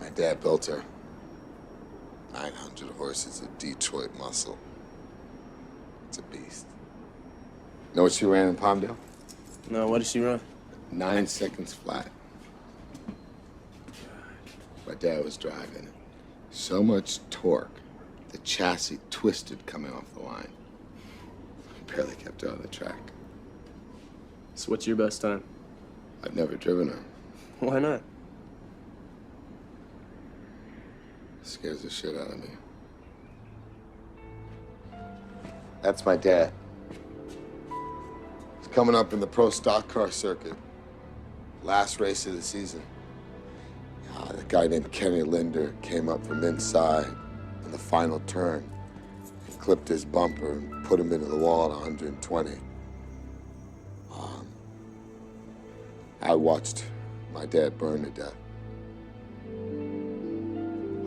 My dad built her. 900 horses of Detroit muscle. It's a beast. Know what she ran in Palmdale? No, what did she run? 9 seconds flat. My dad was driving it. So much torque, the chassis twisted coming off the line. Barely kept her on the track. So what's your best time? I've never driven her. Why not? Scares the shit out of me. That's my dad. He's coming up in the pro stock car circuit. Last race of the season. The guy named Kenny Linder came up from inside in the final turn and clipped his bumper and put him into the wall at 120. I watched my dad burn to death.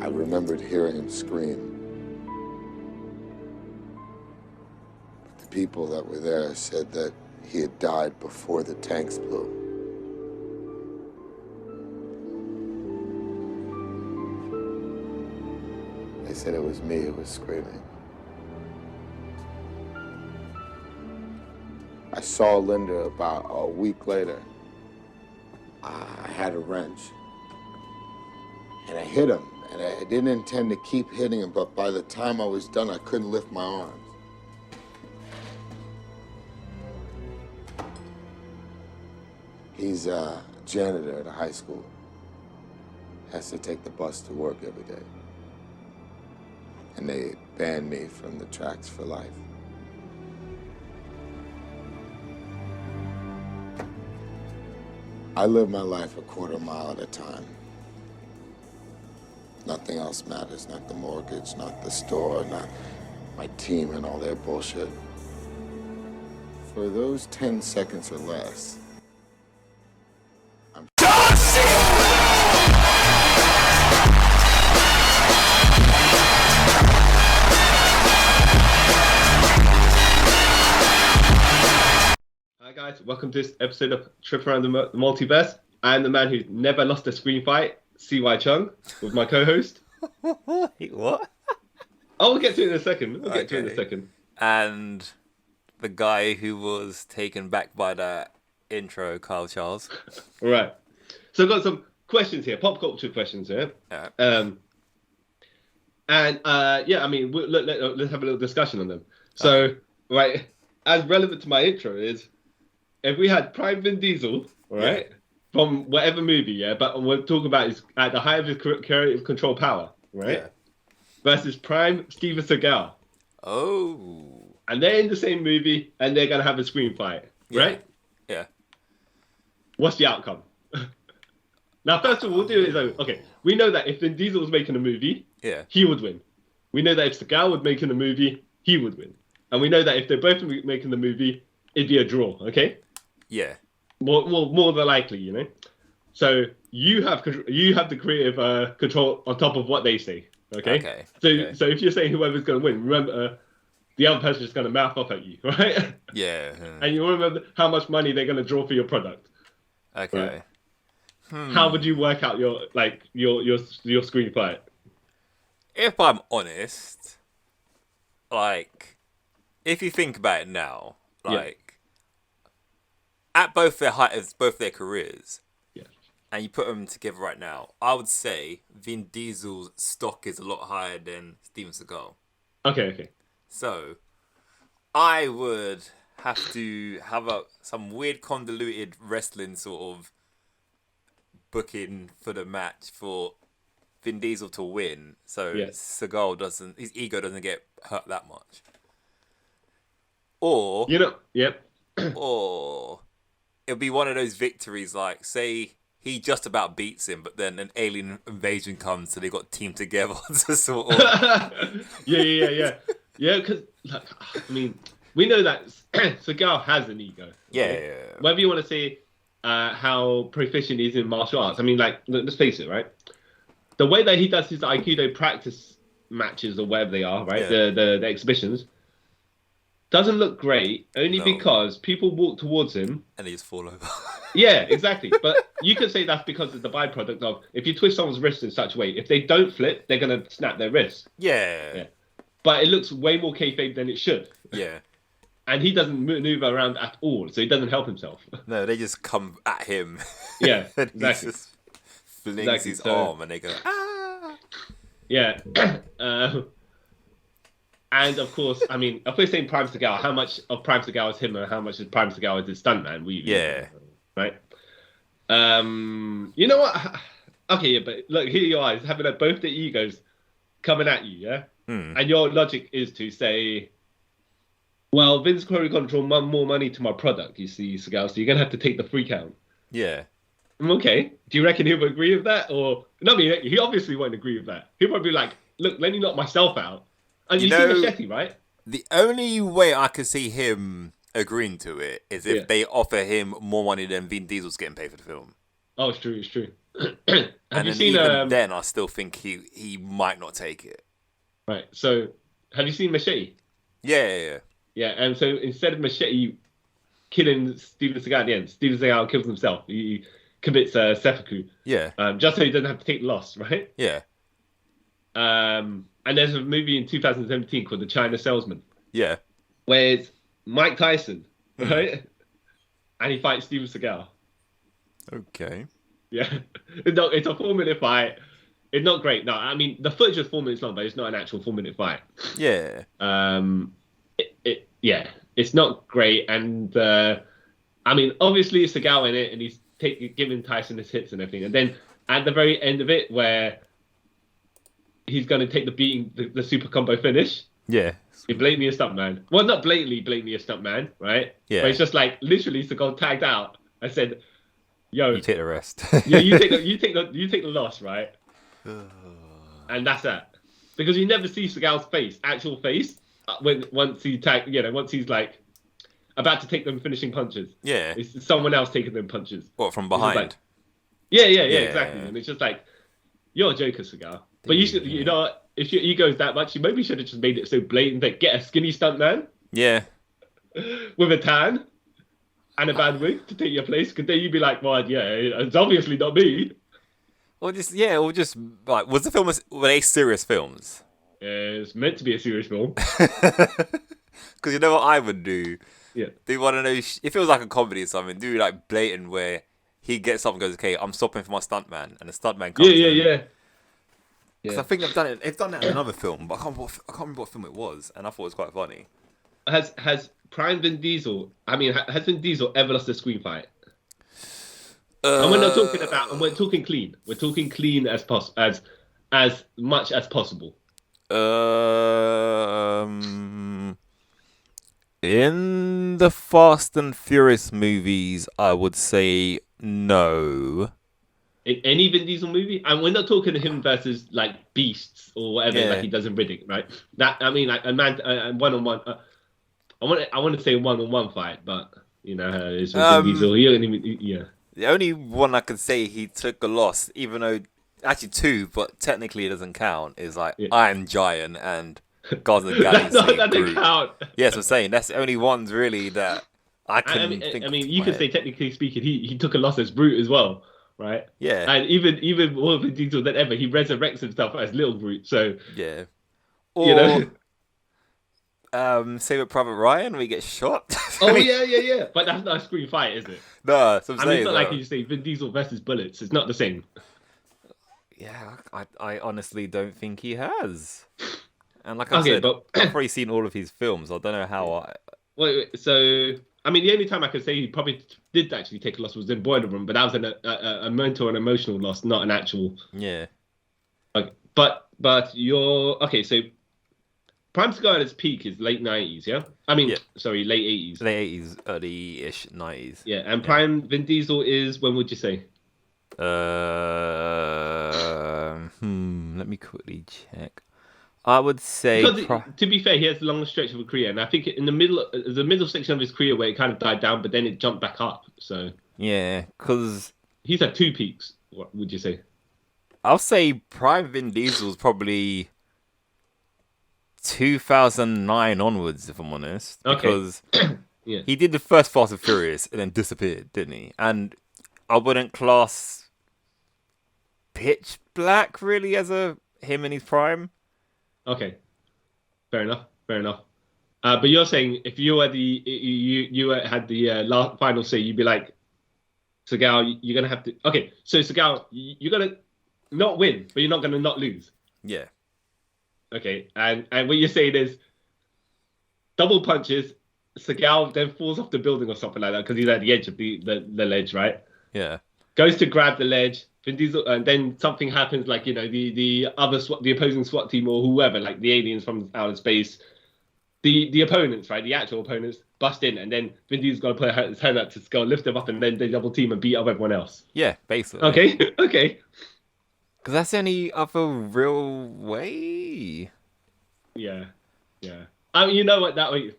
I remembered hearing him scream. But the people that were there said that he had died before the tanks blew. They said it was me who was screaming. I saw Linda about a week later. I had a wrench. And I hit him. And I didn't intend to keep hitting him, but by the time I was done, I couldn't lift my arms. He's a janitor at a high school. Has to take the bus to work every day. And they banned me from the tracks for life. I live my life a quarter mile at a time. Nothing else matters, not the mortgage, not the store, not my team and all their bullshit. For those 10 seconds or less, I'm... Hi guys, welcome to this episode of Trip Around the Multiverse. I am the man who never lost a screen fight, CY Chung, with my co-host. What? Oh, we'll get to it in a second. We'll get to it in a second. And the guy who was taken back by that intro, Kyle Charles. Right. So I've got some questions here, pop culture questions here. Yeah. I mean, let's have a little discussion on them. So, right, as relevant to my intro is, if we had Prime Vin Diesel, right, from whatever movie, but we're talking about is at the height of his creative control power, right, versus Prime Steven Seagal. Oh. And they're in the same movie, and they're gonna have a screen fight, right? Yeah. What's the outcome? Now, first of all, we'll do it. Okay, we know that if Vin Diesel was making a movie, he would win. We know that if Seagal was making a movie, he would win. And we know that if they're both making the movie, it'd be a draw. Okay. Yeah. More than likely, you know. So you have the creative control on top of what they say. Okay. So if you're saying whoever's going to win, remember the other person's just going to mouth off at you, right? Yeah. And you remember how much money they're going to draw for your product. Okay. Right? How would you work out your screen fight? If I'm honest, like, if you think about it now, like, at both their height of both their careers, and you put them together right now, I would say Vin Diesel's stock is a lot higher than Steven Seagal. Okay. So, I would have to have some weird convoluted wrestling sort of booking for the match for Vin Diesel to win, so Seagal his ego doesn't get hurt that much. Or or it'll be one of those victories, like, say he just about beats him, but then an alien invasion comes, so they got teamed together to sort of... Yeah, because, like, I mean, we know that Seagal has an ego. Okay? Yeah. Whether you want to say how proficient he is in martial arts, I mean, like, let's face it, right? The way that he does his Aikido practice matches, or whatever they are, right? The exhibitions, doesn't look great only No. because people walk towards him. And they just fall over. Yeah, exactly. But you could say that's because of the byproduct of if you twist someone's wrist in such a way, if they don't flip, they're gonna snap their wrist. Yeah. But it looks way more kayfabe than it should. Yeah. And he doesn't maneuver around at all, so he doesn't help himself. No, they just come at him. Yeah, And exactly. he just flings his arm and they go, ah! Yeah. And of course, I mean, if we're saying Prime Segal, how much of Prime Segal is him and how much is Prime Segal is his stuntman? Yeah. Right? You know what? Okay, yeah, but look, here you are, having both the egos coming at you, yeah? And your logic is to say, well, Vince probably going to draw more money to my product, you see, Segal, so you're going to have to take the free count. Yeah. Okay. Do you reckon he'll agree with that? Or, no, I mean, he obviously won't agree with that. He'll probably be like, look, let me knock myself out. And you see Machete, right? The only way I could see him agreeing to it is if they offer him more money than Vin Diesel's getting paid for the film. Oh, it's true, it's true. Have you seen even then, I still think he might not take it. Right, so, have you seen Machete? Yeah. Yeah, and so instead of Machete killing Steven Seagal at the end, Steven Seagal kills himself. He commits seppuku. Yeah. Just so he doesn't have to take the loss, right? Yeah. And there's a movie in 2017 called The China Salesman. Yeah. Where it's Mike Tyson, right? And he fights Steven Seagal. Okay. Yeah. No, it's a 4-minute fight. It's not great. No, I mean, the footage is 4 minutes long, but it's not an actual 4-minute fight. Yeah. Yeah, it's not great. And, I mean, obviously it's Seagal in it, and he's giving Tyson his hits and everything. And then at the very end of it, where he's going to take the beating, the super combo finish. Yeah. He blatantly a stuntman. Well, not blatantly a stuntman, right? Yeah. But it's just like literally Seagal tagged out. I said, "Yo, You take the rest." yeah, you take the loss, right?" And that's that. Because you never see Seagal's face, actual face, once he's like about to take them finishing punches. Yeah. It's someone else taking them punches. What, from behind? Like, yeah, exactly. And it's just like, you're a joker, Seagal. But you should, you know, if your ego is that much, you maybe should have just made it so blatant that get a skinny stuntman. Yeah. With a tan and a bad wig to take your place. Because then you'd be like, well, yeah, it's obviously not me. Or just like, were they serious films? It's meant to be a serious film. Because you know what I would do? Yeah. Do you want to know if it was like a comedy or something? Do like blatant where he gets up and goes, "Okay, I'm stopping for my stuntman," and the stuntman comes. Yeah. Because I think they've done it. They've done that in another film, but I can't remember what film it was, and I thought it was quite funny. Has Prime Vin Diesel? I mean, has Vin Diesel ever lost a screen fight? And we're not talking about. And we're talking clean. We're talking clean as much as possible. In the Fast and Furious movies, I would say no. In any Vin Diesel movie, and we're not talking to him versus like beasts or whatever like he does in Riddick, right? That I mean, like a man, one-on-one. I want to say one-on-one fight, but you know, it's Vin Diesel. He don't even, yeah. The only one I could say he took a loss, even though actually two, but technically it doesn't count, is like Iron Giant and Guardians of the Galaxy. That doesn't count. Yes, I'm saying that's the only ones really that I can think. I mean, you could say technically speaking, he took a loss as Brute as well. Right. Yeah. And even more Vin Diesel than ever, he resurrects himself as Little Brute. So yeah. Or you know, Save It Private Ryan, we get shot. Oh yeah. But that's not a screen fight, is it? No, I mean, it's not like you say Vin Diesel versus bullets. It's not the same. Yeah, I honestly don't think he has. And like I said, I've probably seen all of his films. I don't know how Wait, so I mean, the only time I could say he probably did actually take a loss was in Boiler Room, but that was a mental and emotional loss, not an actual. Yeah. Like, but you're okay. So Prime Seagal at its peak is late 90s, yeah. I mean, sorry, late 80s. Late 80s, early-ish 90s. Yeah, and Prime Vin Diesel is when would you say? Let me quickly check. I would say to be fair, he has the longest stretch of a career, and I think in the middle section of his career where it kind of died down, but then it jumped back up. So yeah, because he's had two peaks. What would you say? I'll say Prime Vin Diesel's probably 2009 onwards, if I'm honest, Okay. because Yeah. he did the first Fast and Furious and then disappeared, didn't he? And I wouldn't class Pitch Black really as him in his prime. Okay. Fair enough. Fair enough. But you're saying if you were had the last final say, you'd be like, Seagal, you're gonna have to. Okay, so Seagal, you're gonna not win, but you're not gonna not lose. Yeah. Okay, and what you're saying is double punches. Seagal then falls off the building or something like that because he's at the edge of the ledge, right? Yeah. Goes to grab the ledge. Vin Diesel, and then something happens, like the opposing SWAT team or whoever, like the aliens from outer space, the opponents, right, the actual opponents bust in, and then Vin Diesel's got to put his hand up to go lift them up, and then they double team and beat up everyone else. Yeah, basically. Okay, okay. Because that's the only other real way. Yeah. I mean, you know what? That way,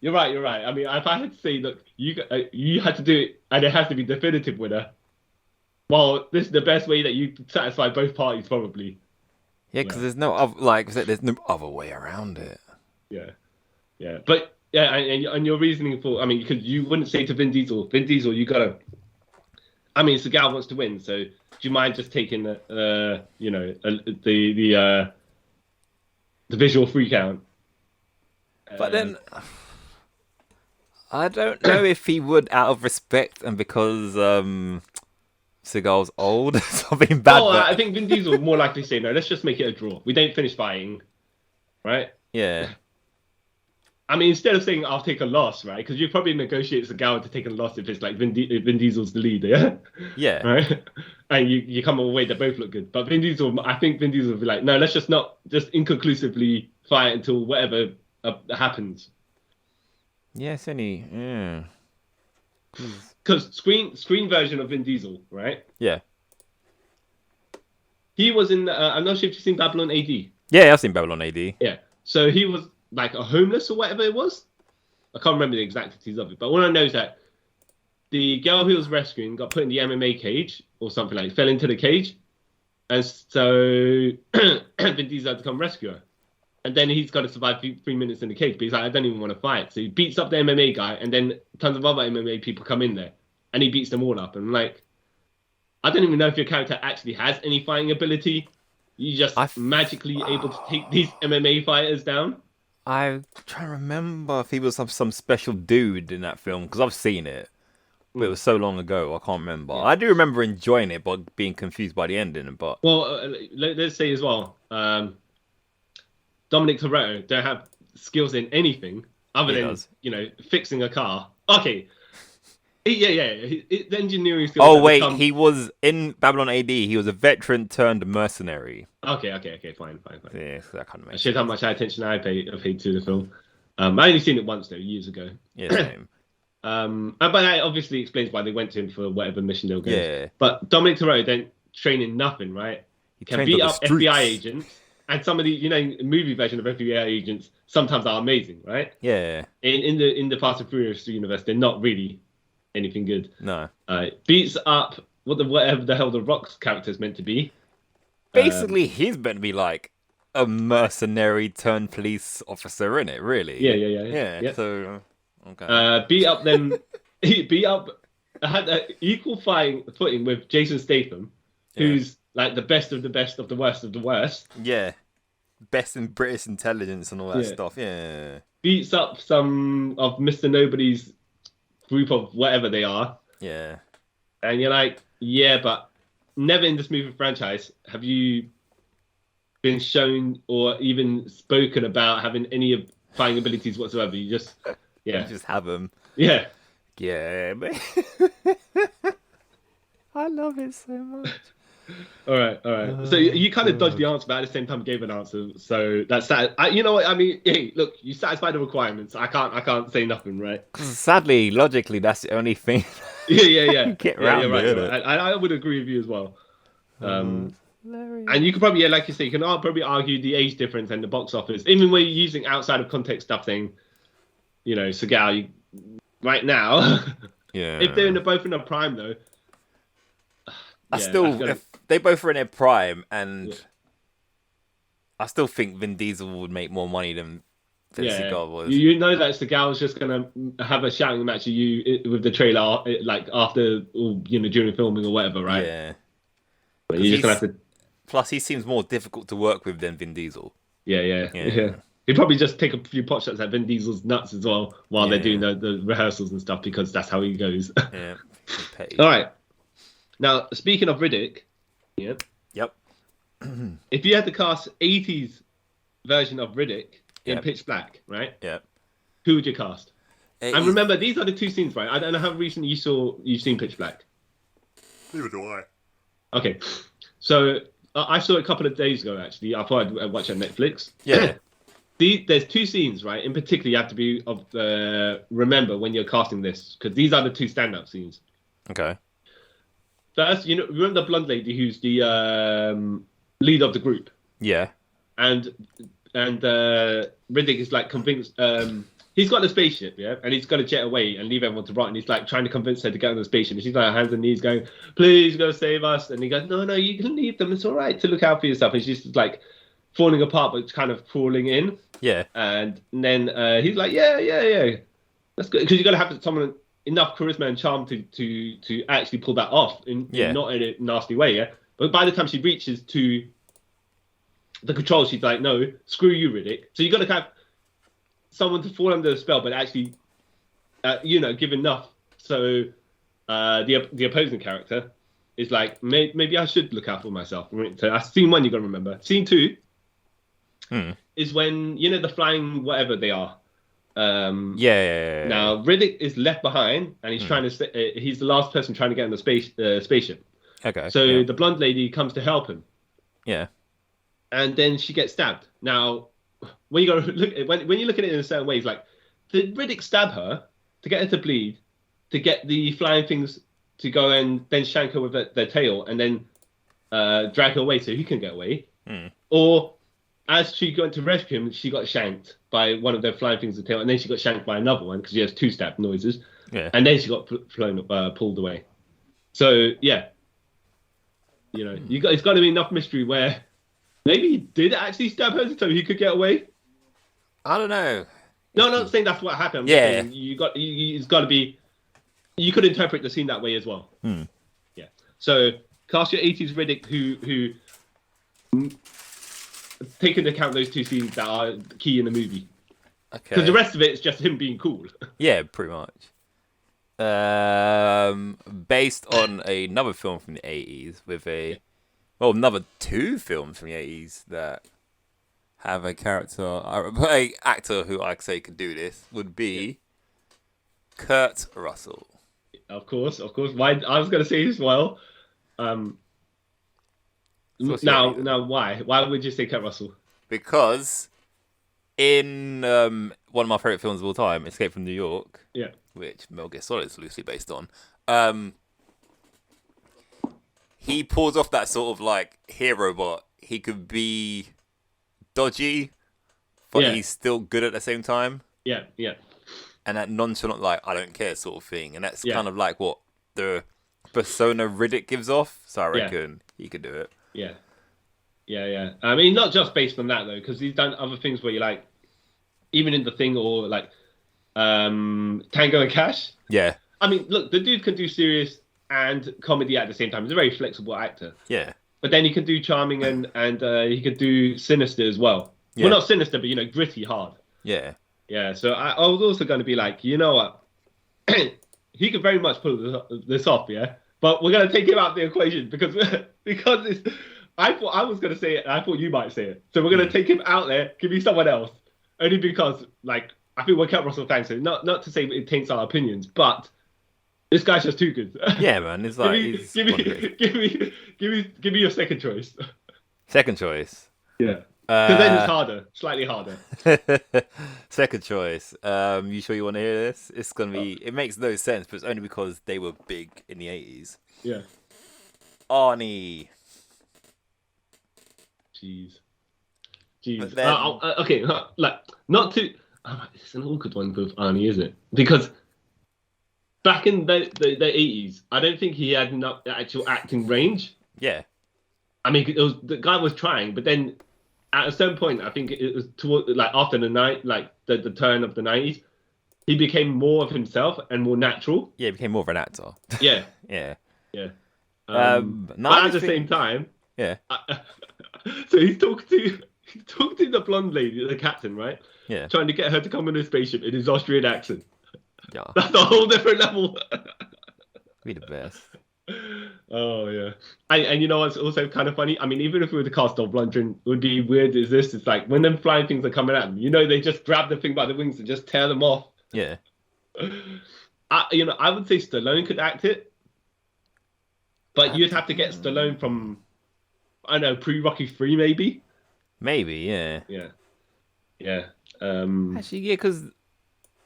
you're right. I mean, if I had to say, look, you had to do it, and it has to be definitive winner. Well, this is the best way that you satisfy both parties, probably. Yeah, because there's no other, like I said, there's no other way around it. Yeah. But yeah, and your reasoning for, I mean, because you wouldn't say to Vin Diesel, you gotta. I mean, Seagal wants to win, so do you mind just taking the visual freak out? But then, I don't know if he would, out of respect and because Seagal's old, something bad. Well, I think Vin Diesel would more likely say, no, let's just make it a draw. We don't finish fighting, right? Yeah. I mean, instead of saying I'll take a loss, right? Because you probably negotiate Seagal to take a loss if it's like Vin Diesel's the leader, yeah? Yeah. Right? And you come away that both look good. But I think Vin Diesel will be like, no, let's just not inconclusively fight until whatever happens. Yeah, it's only, yeah. Because screen version of Vin Diesel, right? Yeah. He was in, I'm not sure if you've seen Babylon AD. Yeah, I've seen Babylon AD. Yeah. So he was like a homeless or whatever it was. I can't remember the exactities of it. But all I know is that the girl he was rescuing got put in the MMA cage or something like fell into the cage. And so Vin Diesel had to come rescue her. And then he's got to survive 3 minutes in the cage. But he's like, I don't even want to fight. So he beats up the MMA guy. And then tons of other MMA people come in there. And he beats them all up. And like, I don't even know if your character actually has any fighting ability. You're just magically able to take these MMA fighters down. I'm trying to remember if he was some special dude in that film. Because I've seen it. But it was so long ago, I can't remember. Yeah. I do remember enjoying it, but being confused by the ending. But well, let's say as well, Dominic Toretto don't have skills in anything other than fixing a car. Okay, the engineering skills. Oh wait, he was in Babylon AD. He was a veteran turned mercenary. Okay, fine. Yeah, so that kind of makes I showed how much attention I paid to the film. I only seen it once though, years ago. Yeah, same. But that obviously explains why they went to him for whatever mission they were going. Yeah. But Dominic Toretto don't train in nothing, right? He can beat up FBI agents, and some of the movie version of FBI agents sometimes are amazing, right? Yeah. In the Fast and Furious universe, they're not really anything good. No. Beats up whatever the hell the Rock's character is meant to be. Basically, he's meant to be like a mercenary turned police officer, in it, really. Yeah. So. Okay. Beat up them. He had an equal footing with Jason Statham, who's like the best of the best of the worst of the worst. Yeah. Best in British intelligence and all that stuff. Yeah. Beats up some of Mr. Nobody's group of whatever they are. Yeah. And you're like, yeah, but never in this movie franchise have you been shown or even spoken about having any fighting abilities whatsoever. You just. Yeah. You just have them. Yeah. Yeah, man. I love it so much. All right. So you kind of dodged the answer, but at the same time gave an answer. So that's that. You know what I mean? Hey, look, you satisfy the requirements. I can't say nothing, right? Sadly, logically, that's the only thing. Yeah. Get around you're right. it. I would agree with you as well. And you could probably, like you say, you can probably argue the age difference and the box office, even when you're using outside of context stuff, saying. Seagal, right now. Yeah. If they're both in their prime, though. If they both are in their prime, and I still think Vin Diesel would make more money than Seagal was. You know that Seagal's just gonna have a shouting match with you with the trailer, like after, or, during filming or whatever, right? Yeah. But you're just gonna have to. Plus, he seems more difficult to work with than Vin Diesel. Yeah. He'd probably just take a few pot shots at Vin Diesel's nuts as well while they're doing the rehearsals and stuff, because that's how he goes. Yeah. Petty. All right. Now, speaking of Riddick, Yep. if you had to cast 80s version of Riddick in Yep. Pitch Black, right? Yep. Who would you cast? And remember, these are the two scenes, right? I don't know how recently you've seen Pitch Black. Neither do I. Okay, so I saw it a couple of days ago. Actually, I thought I'd watch it on Netflix. Yeah. There's two scenes, right? In particular, you have to be remember when you're casting this, because these are the two standout scenes. Okay. First, remember the blonde lady who's the leader of the group, Yeah. and Riddick is like convinced. He's got the spaceship, yeah, and he's got to jet away and leave everyone to rot. And he's like trying to convince her to get on the spaceship. And she's like hands and knees, going, "Please go save us." And he goes, "No, you can leave them. It's all right to look out for yourself." And she's just like falling apart, but kind of crawling in. Yeah. And then he's like, "Yeah, that's good," because you got to have someone enough charisma and charm to actually pull that off, not in a nasty way, yeah. But by the time she reaches to the control, she's like, "No, screw you, Riddick." So you got to have someone to fall under the spell, but actually, give enough. So the opposing character is like, maybe I should look out for myself. So that's scene one. You got to remember. Scene two is when the flying whatever they are. Yeah. Now Riddick is left behind, and he's trying to. He's the last person trying to get on the spaceship. Okay. So the blonde lady comes to help him. Yeah. And then she gets stabbed. Now, when you look at it in a certain way, it's like, did Riddick stab her to get her to bleed, to get the flying things to go and then shank her with their tail, and then drag her away so he can get away? Or as she went to rescue him, she got shanked by one of their flying things with the tail, and then she got shanked by another one because she has two stab noises. Yeah. And then she got pulled away. So yeah, it's got to be enough mystery where maybe he did actually stab her so he could get away. I don't know. No, I'm not saying that's what happened. I'm saying it's got to be. You could interpret the scene that way as well. Yeah. So cast your 80s Riddick who take into account those two scenes that are key in the movie. Okay. Because the rest of it is just him being cool. Yeah, pretty much. Based on another film from the 80s with another two films from the 80s that have a actor who I say could do this would be Kurt Russell. Of course. Why? I was going to say as well. Now, why? Why would you say Kurt Russell? Because in one of my favorite films of all time, Escape from New York, which Metal Gear Solid is loosely based on, he pulls off that sort of like hero, but he could be dodgy, but he's still good at the same time. Yeah. And that nonchalant, like, I don't care sort of thing. And that's kind of like what the persona Riddick gives off. So I reckon he could do it. Yeah. I mean, not just based on that, though, because he's done other things where you're like, even in The Thing or like Tango and Cash. Yeah. I mean, look, the dude can do serious and comedy at the same time. He's a very flexible actor. Yeah. But then he can do charming and he could do sinister as well. Yeah. Well, not sinister, but, gritty hard. Yeah. Yeah, so I was also going to be like, you know what? He could very much pull this off, yeah? But we're going to take him out of the equation because it's... I thought I was going to say it, and I thought you might say it. So we're going to take him out there, give me someone else. Only because, like, I think we're Kurt Russell fans, so not to say it taints our opinions, but this guy's just too good. Yeah, man. It's like... give me your second choice. Second choice? Yeah. Because then it's harder, slightly harder. Second choice. You sure you want to hear this? It's gonna be. It makes no sense, but it's only because they were big in the 80s. Yeah. Arnie. Jeez. Then... okay, like not to. It's an awkward one with Arnie, isn't it? Because back in the 80s, I don't think he had enough actual acting range. Yeah. I mean, the guy was trying, but then. at a certain point, I think it was toward like after the night, like the turn of the 90s, he became more of himself and more natural. Yeah, he became more of an actor. Yeah, Yeah. yeah. No, But I at the just same think- time, Yeah. so he's talking to the blonde lady, the captain, right? Yeah. Trying to get her to come on a spaceship in his Austrian accent. Yeah. That's a whole different level. Be the best. Oh yeah, and you know what's also kind of funny? I mean, even if we were to cast Dolph Lundgren, it would be weird. Is this? It's like when them flying things are coming at them. You know, they just grab the thing by the wings and just tear them off. Yeah. I would say Stallone could act it, but you'd have to get Stallone from, I don't know, pre-Rocky 3 maybe. Maybe, yeah. Yeah. Actually, yeah, because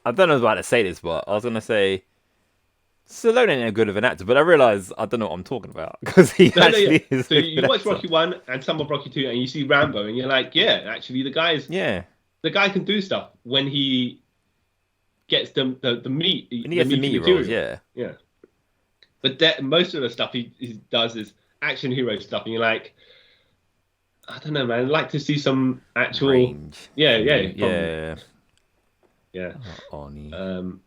I don't know about to say this, but I was gonna say Stallone ain't a good of an actor, but I realise I don't know what I'm talking about because he actually is. So you watch Rocky 1 and some of Rocky 2, and you see Rambo, and you're like, yeah, actually, the guy can do stuff when he gets the meat. And he gets the meat rolls, yeah. Yeah. But most of the stuff he does is action hero stuff, and you're like, I don't know, man. I'd like to see some actual range. Yeah. Oh, Arnie.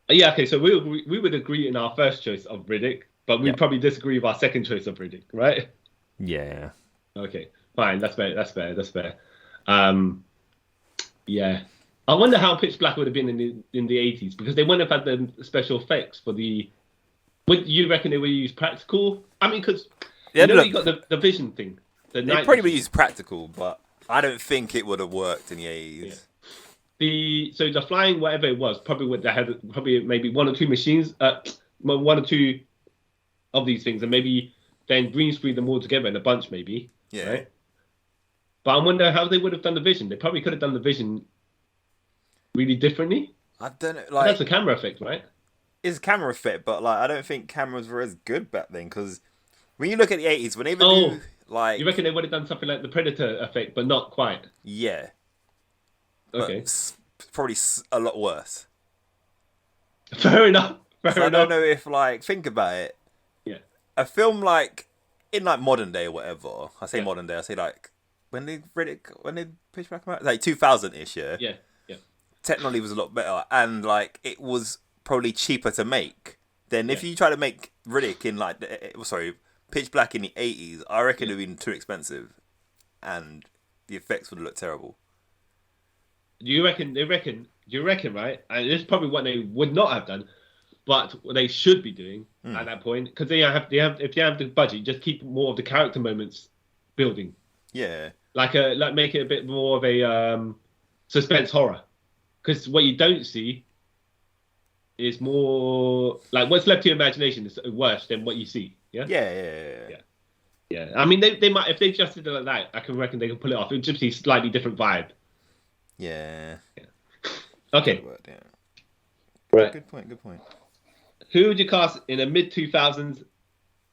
Yeah. Okay. So we would agree in our first choice of Riddick, but we'd probably disagree with our second choice of Riddick, right? Yeah. Okay. Fine. That's fair. Yeah. I wonder how Pitch Black would have been in the 80s, because they wouldn't have had the special effects for the. Would you reckon they would use practical? I mean, because you got the vision thing. They probably would use practical, but I don't think it would have worked in the 80s. Yeah. So the flying, whatever it was, they had maybe one or two machines, one or two of these things, and maybe then green screen them all together in a bunch, maybe. Yeah. Right? But I wonder how they would have done the vision. They probably could have done the vision really differently. I don't know. Like, that's a camera effect, right? It's a camera effect, but like I don't think cameras were as good back then, because when you look at the 80s, when they even do like, you reckon they would have done something like the Predator effect, but not quite? Yeah. Okay. But probably a lot worse. Fair enough. I don't know if, like, think about it. Yeah. A film like in like modern day or whatever. I say modern day. I say like when did Pitch Black come out? Like 2000-ish. Yeah. Technology was a lot better, and like it was probably cheaper to make than if you try to make Riddick in like Pitch Black in the 80s. I reckon it would have been too expensive, and the effects would look terrible. You reckon, right? And this is probably what they would not have done, but what they should be doing at that point, because if you have the budget, just keep more of the character moments building. Yeah. Like make it a bit more of a suspense horror, because what you don't see is more like what's left to your imagination is worse than what you see. Yeah. Yeah. I mean, they might, if they just did it like that, I can reckon they can pull it off. It would just be a slightly different vibe. Yeah. Okay. Yeah. Right. Good point. Who would you cast in a mid-2000s?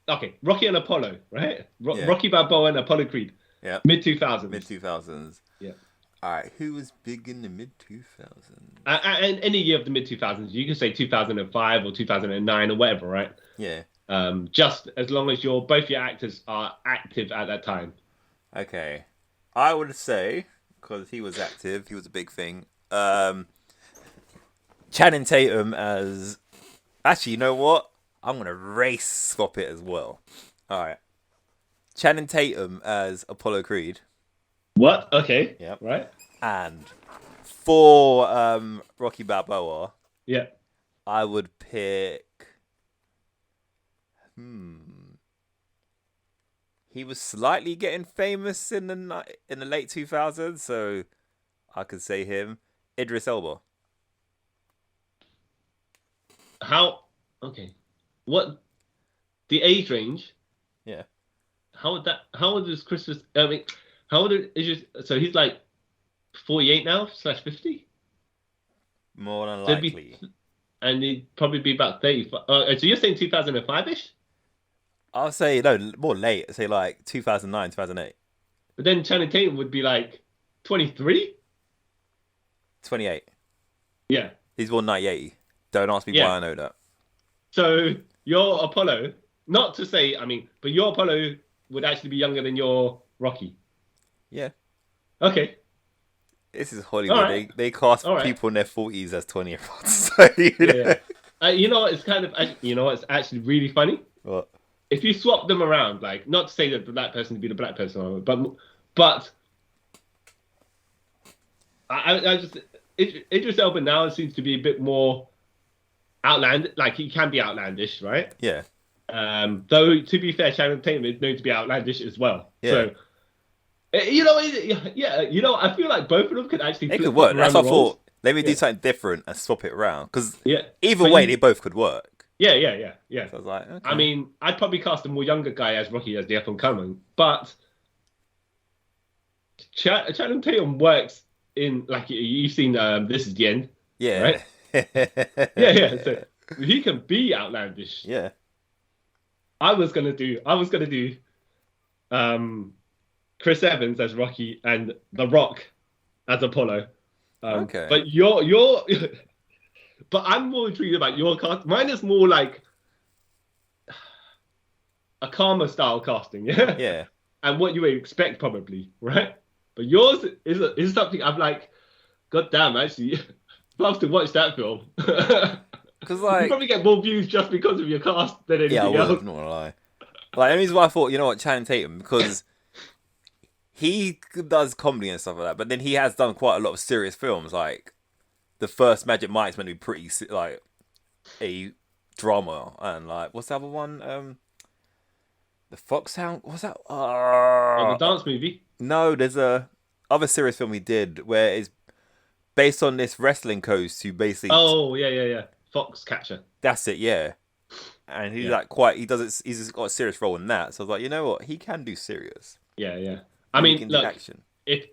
Okay, Rocky and Apollo, right? Rocky Balboa and Apollo Creed. Yeah. Mid-2000s. Mid-2000s. Yeah. All right. Who was big in the mid-2000s? And any year of the mid-2000s. You can say 2005 or 2009 or whatever, right? Yeah. Just as long as both your actors are active at that time. Okay. I would say, because he was active, he was a big thing. Channing Tatum as... Actually, you know what? I'm going to race swap it as well. All right. Channing Tatum as Apollo Creed. What? Okay. Yep. Right. And for Rocky Balboa, yeah, I would pick... He was slightly getting famous in the late 2000s, so I could say him. Idris Elba. How? Okay. What? The age range? Yeah. How old is Christmas? I mean, how old is so he's like 48 now / 50? More than likely. And he'd probably be about 30. So you're saying 2005-ish? I'll say, no, more late. Say like 2009, 2008. But then Channing Tatum would be like 23? 28. Yeah. He's born 1980. Don't ask me why I know that. So your Apollo, not to say, I mean, but your Apollo would actually be younger than your Rocky. Yeah. Okay. This is Hollywood. Alright. They cast Alright. people in their 40s as 20-year-olds. So, Yeah. You know what? It's kind of, you know what? It's actually really funny. What? If you swap them around, like, not to say that the black person to be the black person, but I just, Idris Elba now seems to be a bit more outlandish. Like, he can be outlandish, right? Yeah. Though, to be fair, Channing Tatum is known to be outlandish as well. Yeah. So, you know, yeah, you know, I feel like both of them could actually. It could work. That's what I roles. thought. Let me do something different and swap it around. Because Yeah. either But way, you- they both could work. Yeah. So I was like, okay. I mean, I'd probably cast a more younger guy as Rocky as the up and coming, but Channing Tatum works in, like, you've seen This Is the End. yeah. Right? Yeah. So he can be outlandish. Yeah. I was gonna do Chris Evans as Rocky and The Rock as Apollo. Okay. But but I'm more intrigued about your cast. Mine is more like a calmer style casting, yeah. Yeah. And what you would expect probably, right? But yours is something I'm like, God damn, actually, I'd love to watch that film. Because, You like, probably get more views just because of your cast than anything yeah, I else. would, not gonna lie. Like, the reason why I thought, you know what, Channing Tatum, because he does comedy and stuff like that, but then he has done quite a lot of serious films. Like, the first Magic Mike's meant to be pretty, like, a drama. And, like, what's the other one? The Foxhound? What's that? Oh, the dance movie. No, there's a other serious film he did where it's based on this wrestling coach who basically... Oh, yeah. Foxcatcher. That's it, yeah. And he's like he's just got a serious role in that. So I was like, you know what? He can do serious. Yeah. I He mean, can do look, action. if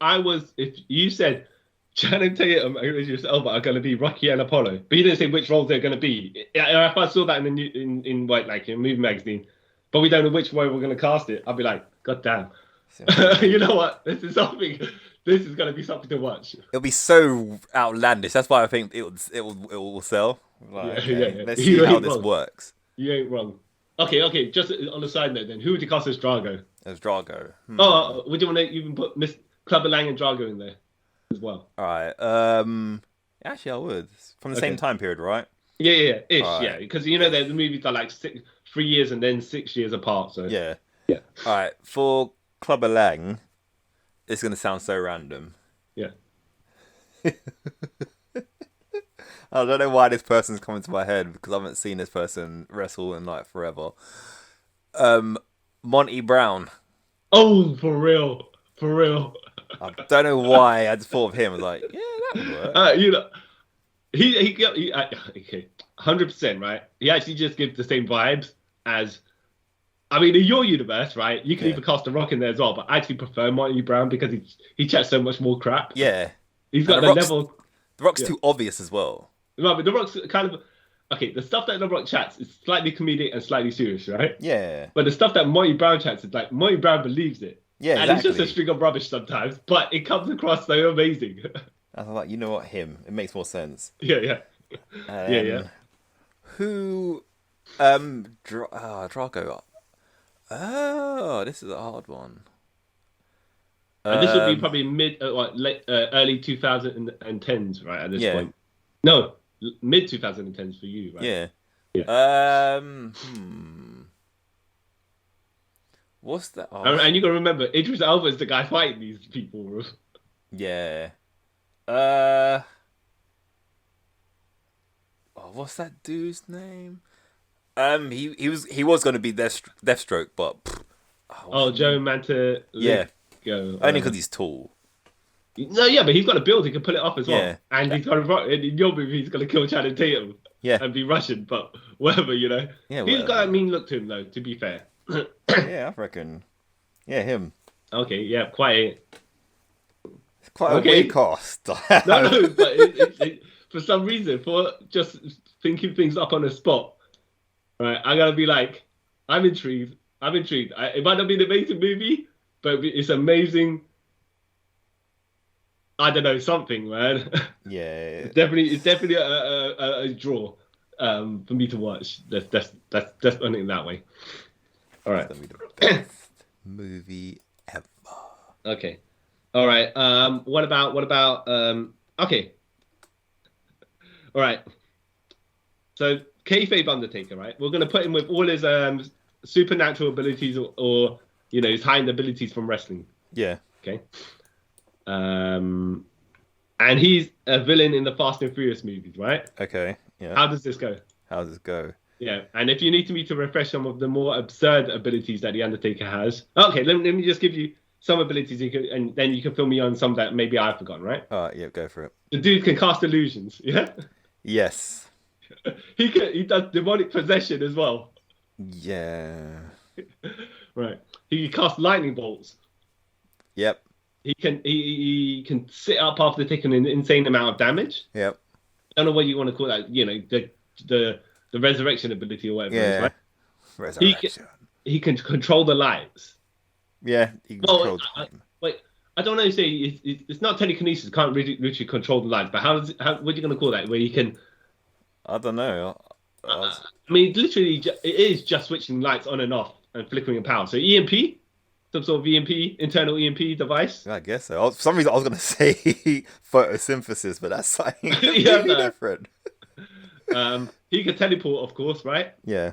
you said Channing Tatum and Idris Elba are going to be Rocky and Apollo, but you didn't say which roles they're going to be. If I saw that in the in a movie magazine, but we don't know which way we're going to cast it, I'd be like, God damn. You know what? This is going to be something to watch. It'll be so outlandish. That's why I think it will sell. Like, Yeah. Let's You see how ain't this wrong. works. You ain't wrong. Okay. Just on the side note, then, who would you cast as Drago? As Drago. Oh, would you want to even put Miss Clubber Lang and Drago in there as well? All right. Actually, I would. From the same time period, right? Yeah, ish, All right. yeah. Because you know the movies are like 3 years and then 6 years apart. So Yeah. Yeah. All right. For Clubber Lang, it's gonna sound so random. Yeah. I don't know why this person's coming to my head because I haven't seen this person wrestle in like forever. Monty Brown. Oh, for real. I don't know why I just thought of him. I was like, yeah, that would work. You know, he okay, 100%, right? He actually just gives the same vibes as. I mean, in your universe, right? You can Yeah. even cast The Rock in there as well, but I actually prefer Monty Brown because he chats so much more crap. Yeah. He's got And the The Rock's- level. The Rock's Yeah. too obvious as well. No, but The Rock's kind of okay. The stuff that The Rock chats is slightly comedic and slightly serious, right? Yeah. But the stuff that Monty Brown chats is like Monty Brown believes it. Yeah, And it's just a exactly. string of rubbish sometimes, but it comes across so amazing. I was like, you know what, him. It makes more sense. Yeah. Yeah. Who, Drago. Oh, this is a hard one. And this would be probably early 2010s, right? At this Yeah. point. No, mid 2010s for you, right? Yeah. Yeah. What's that? Oh, And you got to remember, Idris Elba is the guy fighting these people. yeah. What's that dude's name? He was going to be Deathstroke, but Oh, Joe Manta. yeah, Go. only because he's tall. No, yeah, but he's got a build. He can pull it off as well. Yeah. And he's got in your movie, he's going to kill Channing Tatum. Yeah. And be Russian, but whatever, you know. Yeah, He's got whatever. a mean look to him, though, to be fair. Yeah, I reckon. Yeah, him. Okay, yeah, quite. It's quite a Okay. weird cast. No, but for some reason, for just thinking things up on the spot, right, I gotta be like, I'm intrigued. It might not be an amazing movie, but it's amazing. I don't know, something, man. Yeah. It's definitely a draw for me to watch. That's putting it that way. All right. That'd be the best movie ever. Okay. All right. What about okay. All right. So kayfabe Undertaker, right? We're gonna put him with all his supernatural abilities or his heightened abilities from wrestling. Yeah. Okay. And he's a villain in the Fast and Furious movies, right? Okay. Yeah. How does this go? How does it go? Yeah, and if you need me to refresh some of the more absurd abilities that the Undertaker has, okay, let me just give you some abilities, and then you can fill me on some that maybe I've forgotten, right? All right. Yeah. Go for it. The dude can cast illusions, yeah. Yes. He does demonic possession as well, Yeah. right? He can cast lightning bolts. Yep. He can sit up after taking an insane amount of damage. Yep. I don't know what you want to call that. The resurrection ability or whatever. Yeah. It is, right? Resurrection. He can control the lights. Yeah. You can control time. Wait, I don't know. Say it's not telekinesis. Can't really literally control the lights. But what are you gonna call that? Where you can? I don't know. I mean, literally, it is just switching lights on and off and flickering power. So EMP, some sort of EMP, internal EMP device. I guess so. For some reason, I was gonna say photosynthesis, but that's something completely different. He can teleport, of course, right? Yeah.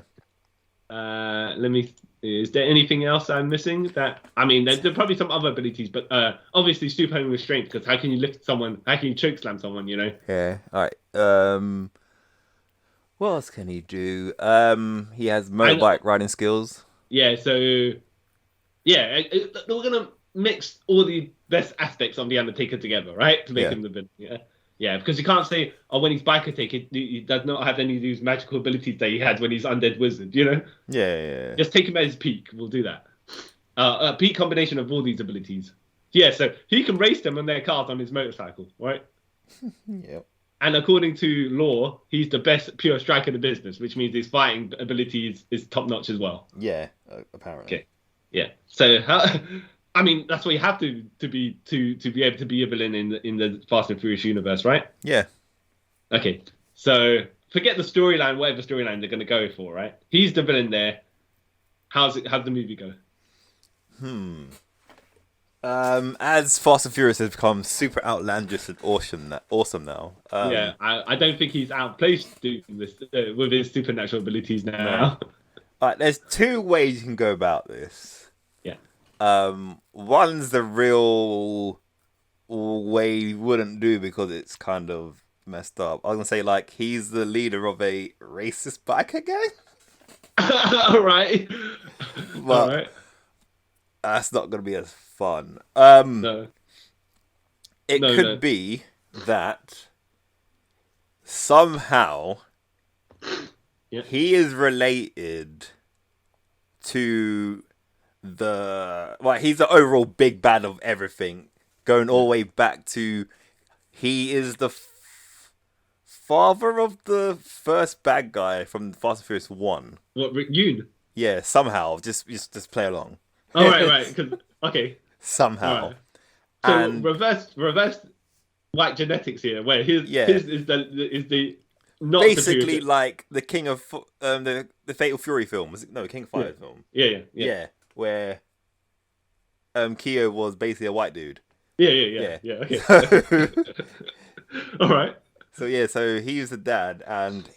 Let me. Is there anything else I'm missing? There's probably some other abilities, but obviously superhuman strength. Because how can you lift someone? How can you choke slam someone? Yeah. All right. What else can he do? He has motorbike riding skills. Yeah. So, yeah, we're gonna mix all the best aspects of the Undertaker together, right, to make him the villain. Yeah. Yeah, because you can't say, when he's bike attack, he does not have any of these magical abilities that he had when he's undead wizard, Yeah. Just take him at his peak. We'll do that. A peak combination of all these abilities. Yeah, so he can race them on their cars on his motorcycle, right? Yep. And according to law, he's the best pure striker in the business, which means his fighting ability is top notch as well. Yeah, apparently. Okay. Yeah. So that's what you have to be able to be a villain in the Fast and Furious universe, right? Yeah. Okay. So forget the storyline, whatever storyline they're going to go for, right? He's the villain there. How's the movie go? As Fast and Furious has become super outlandish and awesome now. I don't think he's outplaced doing this with his supernatural abilities now. Alright, there's two ways you can go about this. Yeah. One's the real way you wouldn't do because it's kind of messed up. I was gonna say he's the leader of a racist biker gang. All right. But all right. That's not gonna be as fun. No. It could be that somehow he is related to he's the overall big bad of everything, going all the way back to he is the father of the first bad guy from Fast and Furious 1. What, Rick Yoon? Yeah, somehow. Just play along. Oh, right. Okay. Somehow. Right. So And reverse white genetics here, where his is the not basically superior. like the King of the Fatal Fury film. Was it? No, King of Fire film. Yeah. Where Keo was basically a white dude. Yeah. Okay. All right. So he's the dad, and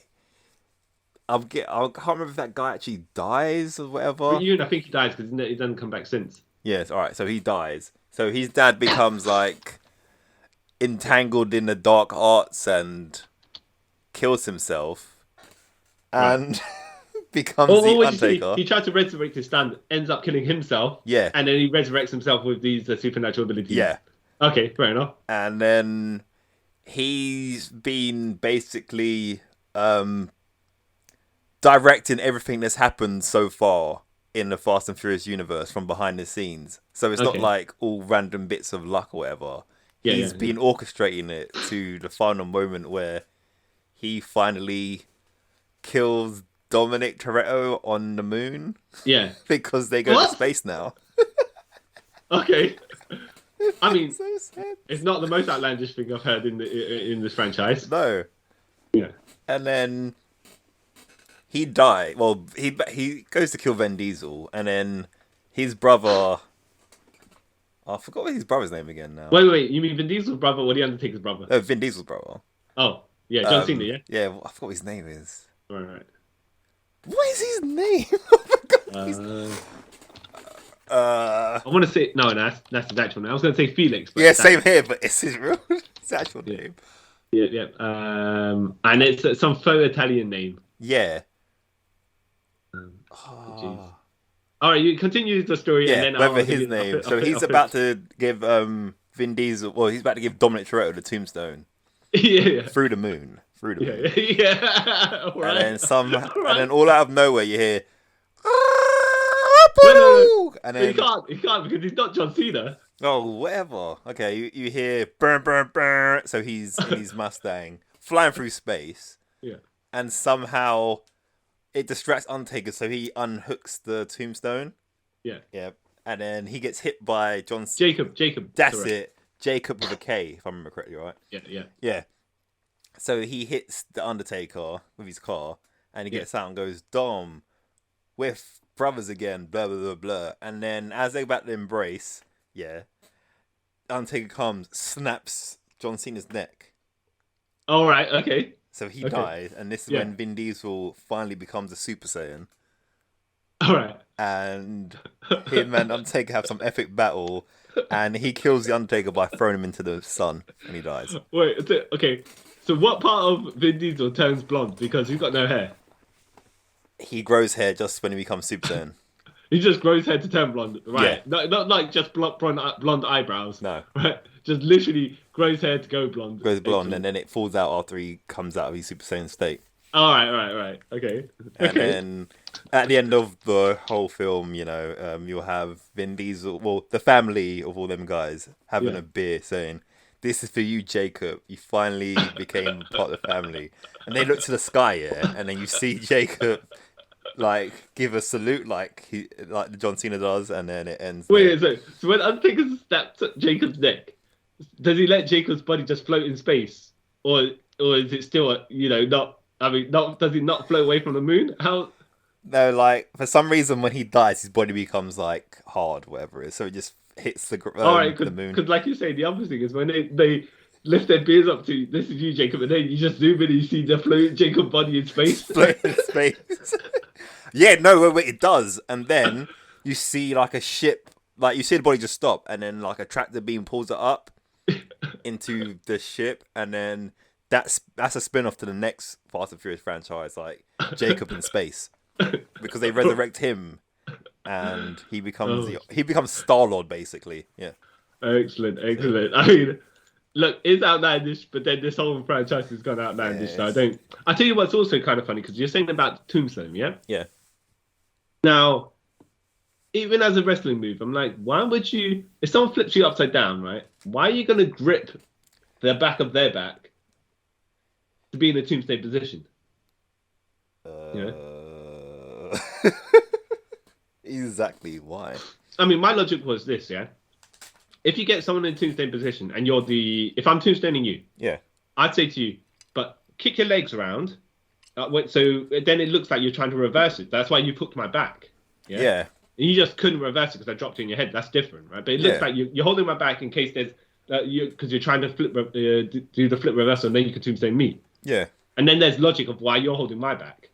I can't remember if that guy actually dies or whatever. But I think he dies because he doesn't come back since. Yes, all right. So he dies. So his dad becomes entangled in the dark arts and kills himself, and becomes the Undertaker. He tried to resurrect his son, ends up killing himself. Yeah. And then he resurrects himself with these supernatural abilities. Yeah. Okay, fair enough. And then he's been basically directing everything that's happened so far in the Fast and Furious universe from behind the scenes. So it's not all random bits of luck or whatever. He's been orchestrating it to the final moment where he finally kills Dominic Toretto on the moon. Yeah. Because they go to space now. Okay. I mean, so sad. it's not the most outlandish thing I've heard in this franchise. No. Yeah. And then he died. Well, he goes to kill Vin Diesel, and then his brother, I forgot what his brother's name again now. Wait. You mean Vin Diesel's brother or the Undertaker's brother? Oh, Vin Diesel's brother. Oh, yeah, John Cena, yeah? Yeah, I forgot what his name is. Right. What is his name? I want to say... No, that's his actual name. I was going to say Felix. But Yeah, same here, but it's his real his actual name. Yeah. And it's some faux Italian name. Yeah. Jeez. All right, you continue the story. Yeah, and then whether his name. So he's about to give Vin Diesel... Well, he's about to give Dominic Toretto the tombstone. Yeah. Through the moon. Yeah. Right. And then all out of nowhere you hear... No. And then, he can't because he's not John Cena. oh, whatever. Okay, you hear burn, burn, burn. So he's in his Mustang flying through space. Yeah. And somehow it distracts Undertaker, so he unhooks the tombstone. Yeah. Yeah. And then he gets hit by John... Jacob. That's correct. it. Jacob with a K, if I remember correctly, right? Yeah. So he hits the Undertaker with his car, and he gets out and goes, Dom, we're brothers again, blah, blah, blah, blah. And then as they're about to embrace, Undertaker comes, snaps John Cena's neck. All right. Okay. So he dies, and this is when Vin Diesel finally becomes a Super Saiyan. All right. And him and Undertaker have some epic battle, and he kills the Undertaker by throwing him into the sun, and he dies. Wait. Okay. So what part of Vin Diesel turns blonde because he's got no hair? He grows hair just when he becomes Super Saiyan. He just grows hair to turn blonde, right? Yeah. Not like just blonde eyebrows. No. Right. Just literally grows hair to go blonde. Goes blonde, Excellent. and then it falls out after he comes out of his Super Saiyan state. All right. Okay. And then at the end of the whole film, you'll have Vin Diesel, well, the family of all them guys having a beer saying, "This is for you, Jacob. You finally became part of the family." And they look to the sky, and then you see Jacob give a salute like John Cena does, and then it ends. Wait, so when Undertaker snaps Jacob's neck, does he let Jacob's body just float in space, or is it still not? I mean, does he not float away from the moon? How? No, for some reason when he dies, his body becomes hard, whatever it is. So it just hits the the moon. Because like you say, the other thing is when they lift their beers up to "This is you, Jacob," and then you just zoom in and you see the floating Jacob body in space. Float in space. Yeah, no, wait, it does, and then you see a ship, you see the body just stop, and then a tractor beam pulls it up into the ship, and then that's a spin-off to the next Fast and Furious franchise, Jacob in space, because they resurrect him, and he becomes Star-Lord basically. Yeah. Excellent. I mean, look, it's outlandish, but then this whole franchise has gone outlandish. Yes. So I tell you what's also kind of funny because you're saying about Tombstone, yeah. Yeah. Now, even as a wrestling move, I'm like, why would you? If someone flips you upside down, right? Why are you going to grip the back of their back to be in a tombstone position? Exactly why? I mean, my logic was this, yeah. If you get someone in a tombstone position and if I'm tombstoning you, I'd say to you, but kick your legs around. So then it looks like you're trying to reverse it. That's why you hooked my back. Yeah. And you just couldn't reverse it because I dropped it in your head. That's different, right? But it looks like you're holding my back in case there's because you're trying to do the flip reversal, and then you can tombstone me. Yeah. And then there's logic of why you're holding my back.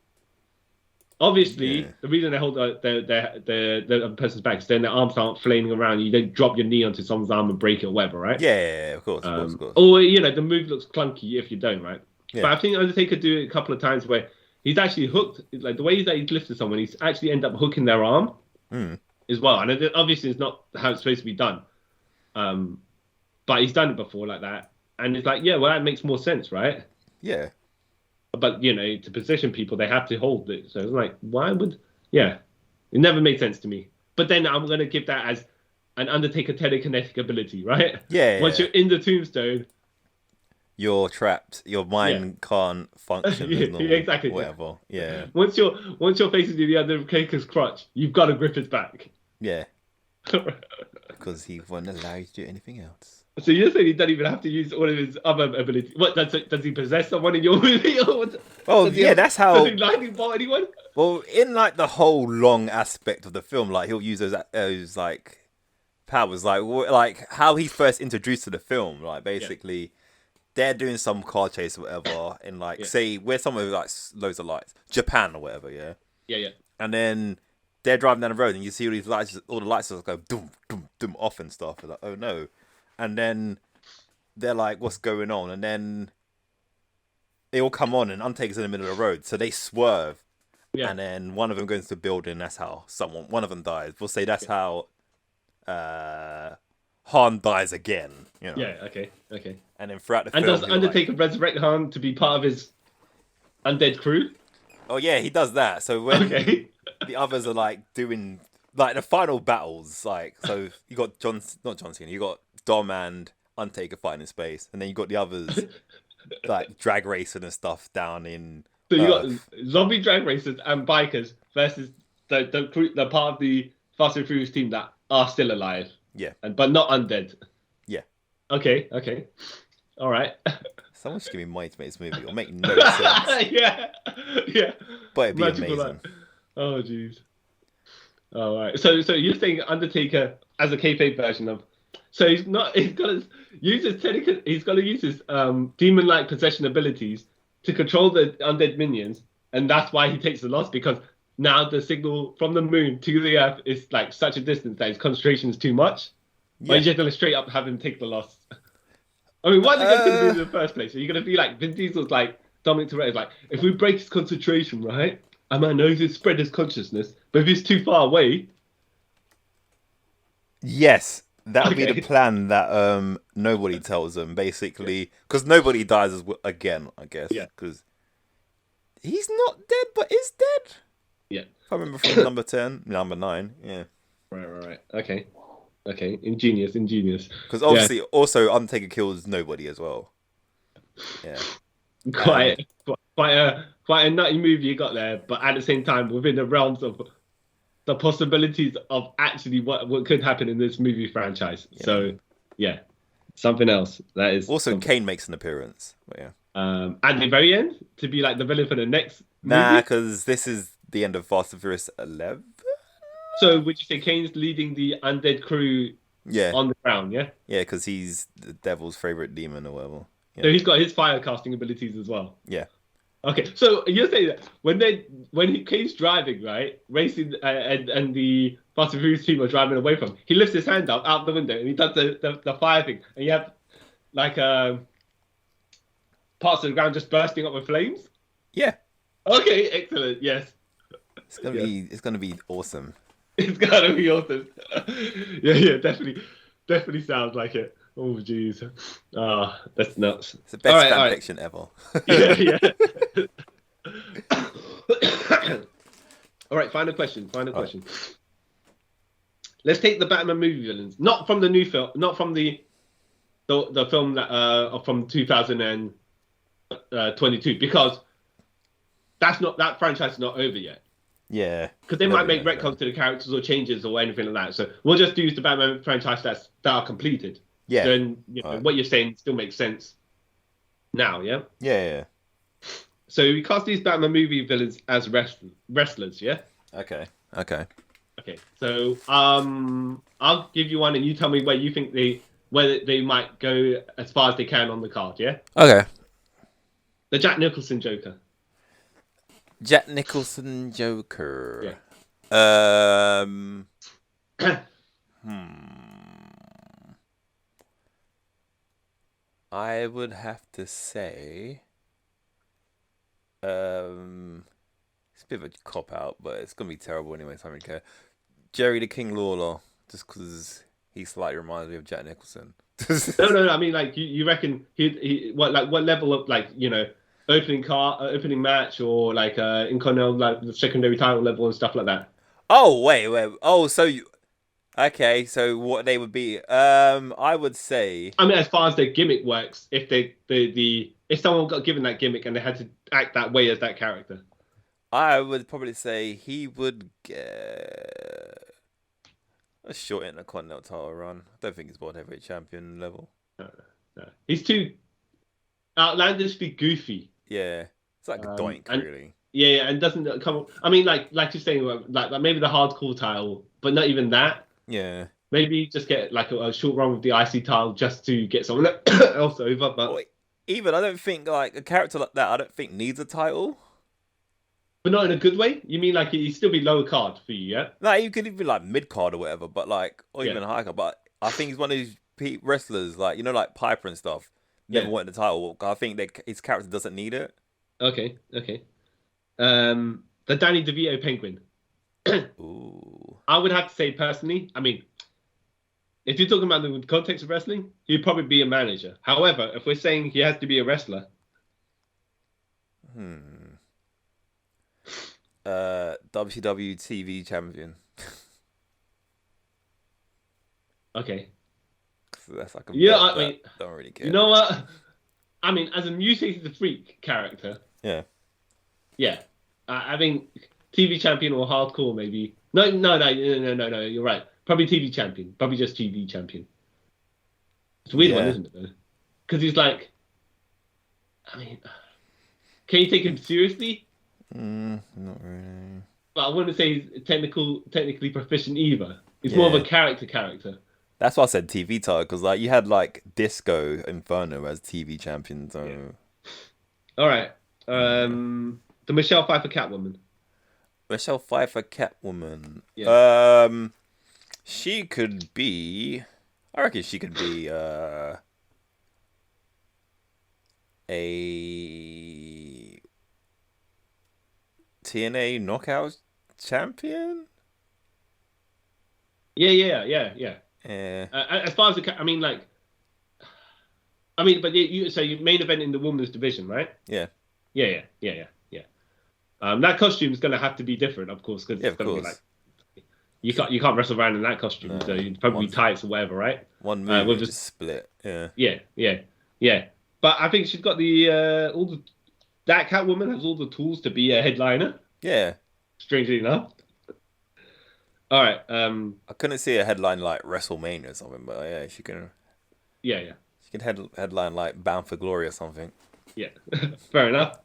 Obviously, the reason they hold the other person's back is then their arms aren't flailing around. You don't drop your knee onto someone's arm and break it or whatever, right? Yeah, of course. Or the move looks clunky if you don't, right? Yeah. But I think Undertaker do it a couple of times where he's actually hooked, the way that he's lifted someone, he's actually end up hooking their arm as well. And obviously it's not how it's supposed to be done. But he's done it before like that. And it's that makes more sense, right? Yeah. But, to position people, they have to hold it. So it's why would... Yeah. It never made sense to me. But then I'm going to give that as an Undertaker telekinetic ability, right? Yeah. Once you're in the tombstone... You're trapped. Your mind can't function as normal. Exactly. Whatever. Yeah. Once you're facing the Undertaker's crutch, you've got to grip his back. Yeah. Because he won't allow you to do anything else. So you're saying he doesn't even have to use all of his other abilities? What, does he possess someone in your movie? That's how... Does he lightning bolt anyone? Well, in the whole long aspect of the film, he'll use those powers, like how he's first introduced to the film. Like basically, they're doing some car chase or whatever, in like say where somewhere with like loads of lights, Japan or whatever, yeah. Yeah. And then they're driving down the road, and you see all these lights, all the lights just go doom, doom, doom off and stuff. They're like, oh no, and then they're like, what's going on? And then they all come on, and Undertaker's in the middle of the road, so they swerve. Yeah. And then one of them goes into the building. That's how one of them dies. We'll say that's how Han dies again. You know? Yeah. Okay. And then throughout the film, does Undertaker resurrect Han to be part of his undead crew? Oh yeah, he does that. So when the others are like doing like the final battles, like so you got not John Cena, you got Dom and Undertaker fighting in space, and then you got the others like drag racing and stuff down in. So you got zombie drag racers and bikers versus the part of the Fast and Furious team that are still alive. Yeah. But not undead. Yeah. Okay. All right. Someone should give me money to make this movie. It'll make no sense. Yeah. But it'd be amazing. Life. Oh jeez. All right. So you're saying Undertaker as a kayfabe version of. So he's gonna use his demon-like possession abilities to control the undead minions, and that's why he takes the loss, because now the signal from the moon to the Earth is like such a distance that his concentration is too much. Yeah. Or you're just gonna straight up have him take the loss. I mean, why are they going to do in the first place? Are you gonna be like Vin Diesel's like Dominic Toretto's like, if we break his concentration, right? I might know to spread his consciousness, but if he's too far away. Yes. That would be the plan that nobody tells them, basically. Because nobody dies again, I guess. Yeah. Because he's not dead, but is dead. Yeah. If I remember from number 9. Yeah. Right. Okay. Ingenious. Because obviously, also, Undertaker kills nobody as well. Yeah. Quite a nutty movie you got there, but at the same time, within the realms of the possibilities of actually what could happen in this movie franchise. Yeah. So, yeah, something else. That is also something. Kane makes an appearance. But yeah. At the very end to be like the villain for the next. Nah, because this is the end of Fast and Furious 11. So would you say Kane's leading the undead crew? Yeah. On the ground, yeah. Yeah, because he's the devil's favorite demon or whatever. Yeah. So he's got his fire casting abilities as well. Yeah. Okay, so you're saying that when Kane's driving, right, racing, and the Fast and Furious team are driving away from him, he lifts his hand out the window and he does the fire thing, and you have like parts of the ground just bursting up with flames. Yeah. Okay, excellent. Yes. It's gonna be awesome. It's gonna be awesome. Yeah, definitely sounds like it. Oh, jeez. That's nuts. It's the best fan fiction ever. Yeah. All right, final question. Let's take the Batman movie villains, not from the new film, not from the film that from 2022, because that franchise is not over yet. Yeah. Because they might make retcons to the characters or changes or anything like that. So we'll just use the Batman franchise that are completed. Yeah. Then what you're saying still makes sense now, yeah? Yeah. So we cast these Batman movie villains as wrestlers, yeah? Okay. So I'll give you one and you tell me where you think whether they might go as far as they can on the card, yeah? Okay. The Jack Nicholson Joker. Jack Nicholson Joker. Yeah. I would have to say, it's a bit of a cop out, but it's gonna be terrible anyway. So I don't care. Jerry the King Lawler, just because he slightly reminds me of Jack Nicholson. No. I mean, like you reckon what level of opening match or like Intercontinental like the secondary title level and stuff like that. Oh wait. Oh, okay, so what they would be? I would say. I mean, as far as their gimmick works, if if someone got given that gimmick and they had to act that way as that character, I would probably say he would get a short Intercontinental title run. I don't think he's World Heavyweight Champion level. No. He's too outlandishly goofy. Yeah, it's like a doink, really. Yeah, and doesn't come. I mean, like you're saying, like maybe the hardcore title, but not even that. Yeah. Maybe just get like a short run with the IC title just to get someone else over. Or even I don't think like a character like that. I don't think needs a title. But not in a good way. You mean like he'd still be lower card for you, yeah? Like you could even be like mid card or whatever, but like or even Yeah. high card. But I think he's one of these wrestlers, like you know, like Piper and stuff. Never Yeah. wanted the title. I think that his character doesn't need it. Okay. The Danny DeVito Penguin. Ooh. I would have to say personally, I mean, if you're talking about the context of wrestling, he'd probably be a manager. However, if we're saying he has to be a wrestler, WCW TV champion. okay. That's like a Yeah, bit, I but mean, don't really care. you know what? I mean, as a mutated the freak character, Yeah. yeah. I think TV champion or hardcore maybe. No. You're right. Probably TV champion. Probably just TV champion. It's a weird one, Yeah. isn't it? Though? Because he's like, I mean, can you take him seriously? Not really. But I wouldn't say he's technically proficient either. He's more of a Yeah. character. That's why I said TV title because like you had like Disco Inferno as TV champion. So All right. The Michelle Pfeiffer Catwoman. Michelle Pfeiffer Catwoman. Yeah. She could be. I reckon she could be a TNA Knockout champion. Yeah. Yeah. As far as I mean, but you so you main event in the women's division, right? Yeah. Yeah. That costume is going to have to be different, of course, because Yeah, it's of going to be course. like you can't wrestle around in that costume, No. so you'd probably be tights or whatever, right? One move with with the- just split. Yeah. Yeah. But I think she's got that Catwoman has all the tools to be a headliner. Yeah. Strangely enough. All right. I couldn't see a headline like WrestleMania or something, but yeah, she can. Yeah. She can headline like Bound for Glory or something. Yeah. Fair enough.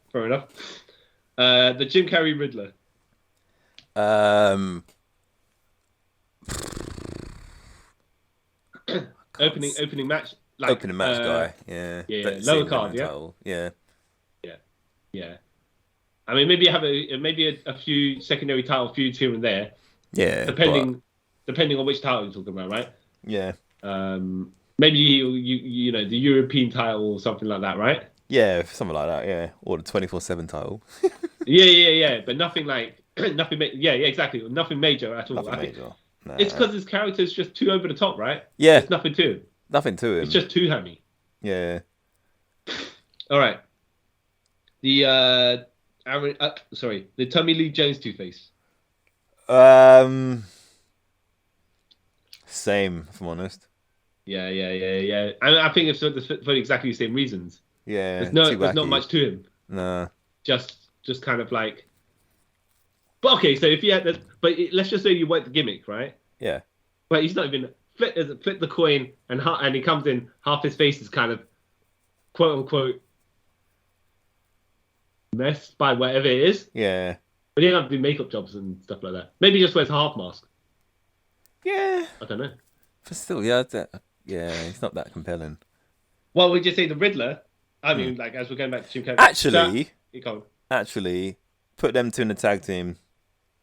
The Jim Carrey Riddler. Opening match. Opening match guy. Yeah. yeah, Don't lower see him card, winning yeah? title. Yeah. Yeah. I mean, maybe have a few secondary title feuds here and there, Yeah. depending on which title you're talking about, right? Yeah. Maybe you know the European title or something like that, right? Yeah, something like that. Yeah, or the 24/7 title. Yeah. But nothing like yeah, exactly. Nothing major at all. Nothing I think major. Nah. it's because his character is just too over the top, right? Yeah, There's nothing to him. nothing to him. It's just too hammy. Yeah. All right. The the Tommy Lee Jones Two-Face. Same, if I'm honest. Yeah. I think it's for exactly the same reasons. Yeah. There's too not wacky. much to him. Nah. Just kind of like. But okay, so if you had that, let's just say you went the gimmick, right? Yeah. But he's not even flip the coin and he comes in, half his face is kind of quote unquote messed by whatever it is. Yeah. But he doesn't have to do makeup jobs and stuff like that. Maybe he just wears a half mask. Yeah. I don't know. But still, yeah, it's not that compelling. Well, we just say the Riddler. I mean, like as we're going back to Jim Carrey. Actually, put them two in the tag team.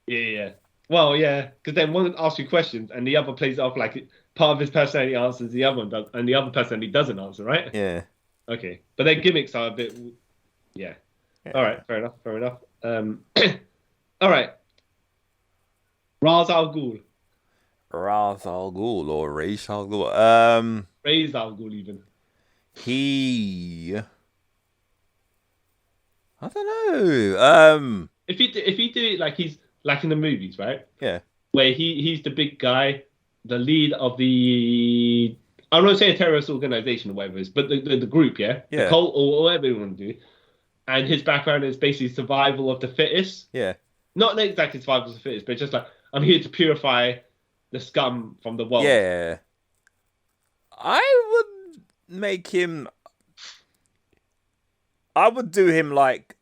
Yeah. Well, yeah, because then one asks you questions and the other plays it off like part of his personality answers, the other one does, and the other personality doesn't answer, right? Yeah. Okay, but their gimmicks are a bit, yeah. All right, fair enough. All right. Ra's al Ghul. Ra's al Ghul or Ra's al Ghul. Ra's al Ghul even. I don't know. If you do it like he's like in the movies, right? Yeah. Where he's the big guy, the lead of the, I don't want to say a terrorist organization or whatever it is, but the group, yeah? Yeah. The cult or whatever you want to do. And his background is basically survival of the fittest. Yeah. Not exactly survival of the fittest, but just like, I'm here to purify the scum from the world. Yeah. I would make him. I would do him like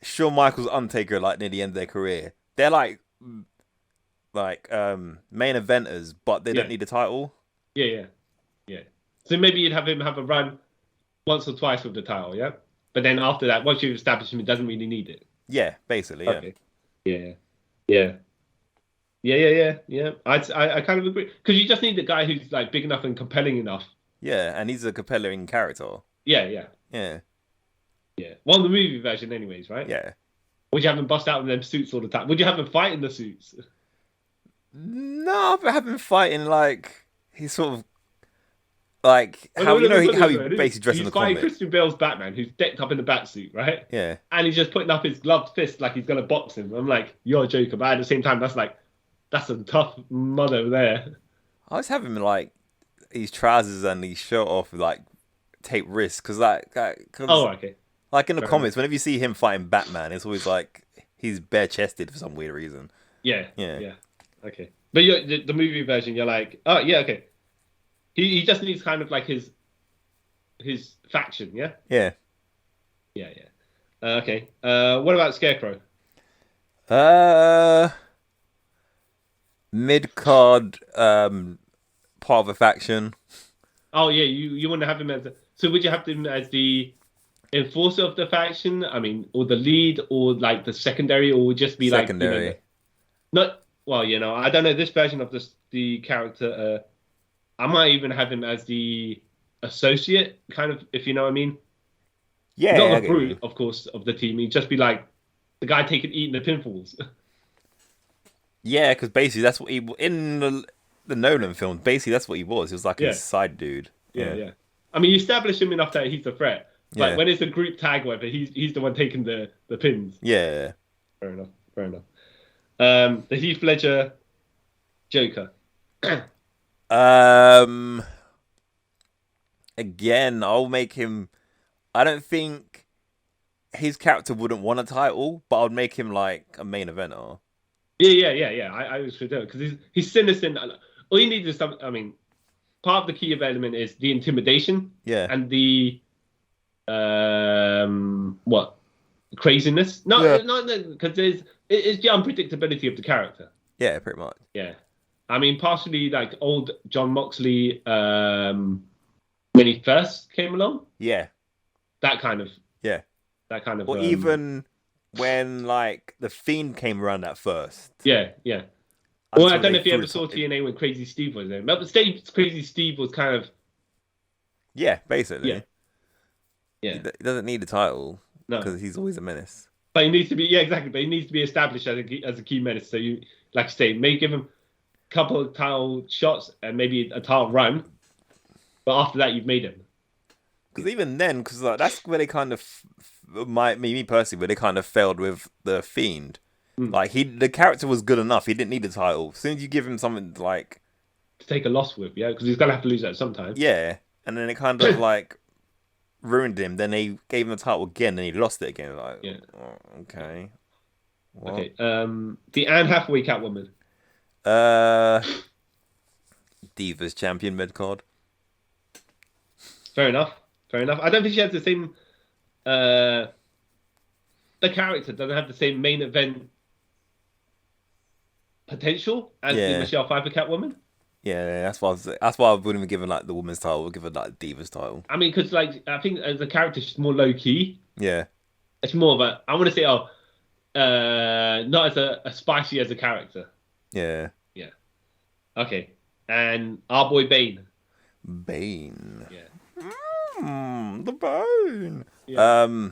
Shawn Michaels, Undertaker, like near the end of their career. They're like like main eventers, but they don't need a title. Yeah. So maybe you'd have him have a run once or twice with the title, yeah. But then after that, once you've established him, he doesn't really need it. Yeah, basically. Yeah. Okay. Yeah. I kind of agree because you just need the guy who's like big enough and compelling enough. Yeah, and he's a compelling character. Yeah. Well, the movie version, anyways, right? Yeah. Would you have him bust out in them suits all the time? Would you have him fight in the suits? No, but have him fighting like he's sort of like how he basically dresses in the He's fighting comic. Christian Bale's Batman, who's decked up in the bat suit, right? Yeah. And he's just putting up his gloved fist like he's gonna box him. I'm like, you're a joker, but at the same time, that's a tough mother there. I was having like his trousers and his shirt off, like take risks, because Okay. like in the Fair comics, whenever you see him fighting Batman, it's always like he's bare chested for some weird reason. Yeah. Yeah. Okay. But the movie version, you're like, oh yeah, okay. He just needs kind of like his faction, yeah. Yeah. Okay. What about Scarecrow? Mid card, part of a faction. Oh yeah, you want to have him as so would you have him as the enforcer of the faction? I mean, or the lead, or like the secondary, or would just be Secondary. like not well, I don't know this version of the character. I might even have him as the associate, kind of, if you know what I mean. Yeah, Not the brute, of course, of the team. He'd just be like the guy eating the pinfalls. Yeah, because basically that's what he in the Nolan film. Basically, that's what he was. He was like his side dude. Yeah. I mean, you establish him enough that he's a threat. But when it's a group tag, whatever, he's the one taking the pins. Yeah. Fair enough. The Heath Ledger Joker. Again, I'll make him. I don't think his character wouldn't want a title, but I'd make him like a main eventer. Yeah. I was do it because he's sinister. All you need is some. I mean, part of the key element is the intimidation. Yeah. And the craziness? No, because it's the unpredictability of the character. Yeah, pretty much. Yeah. I mean, partially like old John Moxley when he first came along. Yeah. That kind of. Yeah. That kind of. Or even when like the Fiend came around at first. Yeah. Well, I don't know if you ever saw TNA when Crazy Steve was there. But Crazy Steve was kind of. Yeah, basically. Yeah. He doesn't need a title because No. he's always a menace. But he needs to be exactly. But he needs to be established as a key menace. So you, like I say, maybe give him a couple of title shots and maybe a title run. But after that, you've made him. Because even then, because like, that's where they kind of, me personally, where they kind of failed with the Fiend. Like the character was good enough. He didn't need a title. As soon as you give him something like To take a loss with, yeah, because he's gonna have to lose that sometime. yeah, and then it kind of like ruined him. Then they gave him a title again, and he lost it again. Like, okay. What? Okay. The Anne Hathaway Catwoman. Divas champion mid card. Fair enough. I don't think she has the same. The character doesn't have the same main event potential as the Michelle Pfeiffer Catwoman. Yeah, that's why I wouldn't have given like the woman's title. We'll give her like Divas title. I mean, because like I think as a character, she's more low key. Yeah. It's more of a. I want to say, not as spicy as a character. Yeah. Yeah. Okay. And our boy Bane. Bane. Yeah. The bone. Yeah.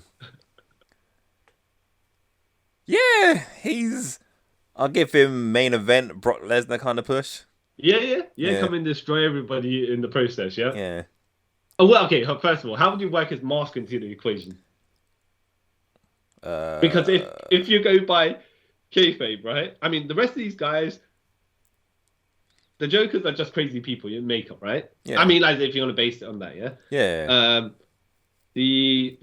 Yeah, I'll give him main event Brock Lesnar kind of push. Yeah. Come and destroy everybody in the process. Yeah. Yeah. Oh well. Okay. First of all, how would you work his mask into the equation? Because if you go by kayfabe, right? I mean, the rest of these guys, the Jokers are just crazy people in makeup, right? Yeah. I mean, like if you want to base it on that, yeah. Yeah. The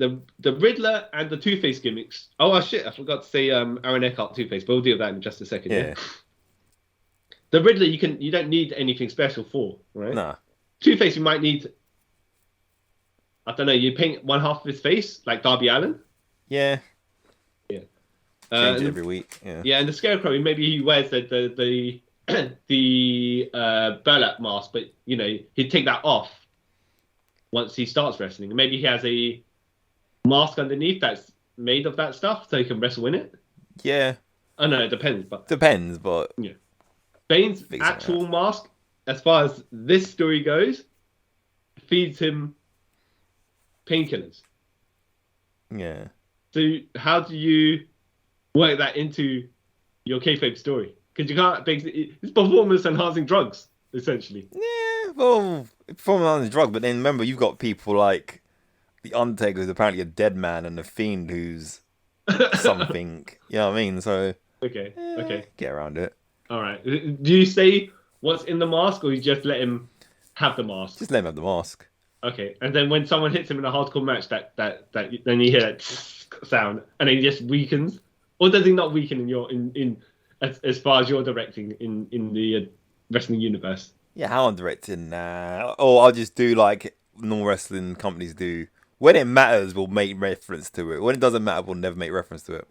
Riddler and the Two-Face gimmicks. Oh shit! I forgot to say Aaron Eckhart Two-Face, but we'll deal with that in just a second. Yeah. The Riddler, you don't need anything special for, right? Nah. Two-Face, you might need. I don't know. You paint one half of his face like Darby Allin. Yeah. Yeah. Change it every week. Yeah. Yeah, and the Scarecrow, maybe he wears the the burlap mask, but he'd take that off once he starts wrestling. Maybe he has a mask underneath that's made of that stuff, so he can wrestle in it. Yeah. Oh no, it depends. But Yeah. Bane's actual mask, as far as this story goes, feeds him painkillers. Yeah. So how do you work that into your kayfabe story? Because you can't basically, it's performance enhancing drugs essentially. Yeah, well, performing on the drug, but then remember you've got people like the Undertaker, who's apparently a dead man, and the Fiend, who's something. You know what I mean? So Okay. get around it. All right. Do you say what's in the mask, or you just let him have the mask? Just let him have the mask. Okay, and then when someone hits him in a hardcore match, that then you hear that sound, and then he just weakens, or does he not weaken in as far as you're directing in the wrestling universe? Yeah, how I'm directing now. Or I'll just do like normal wrestling companies do. When it matters, we'll make reference to it. When it doesn't matter, we'll never make reference to it.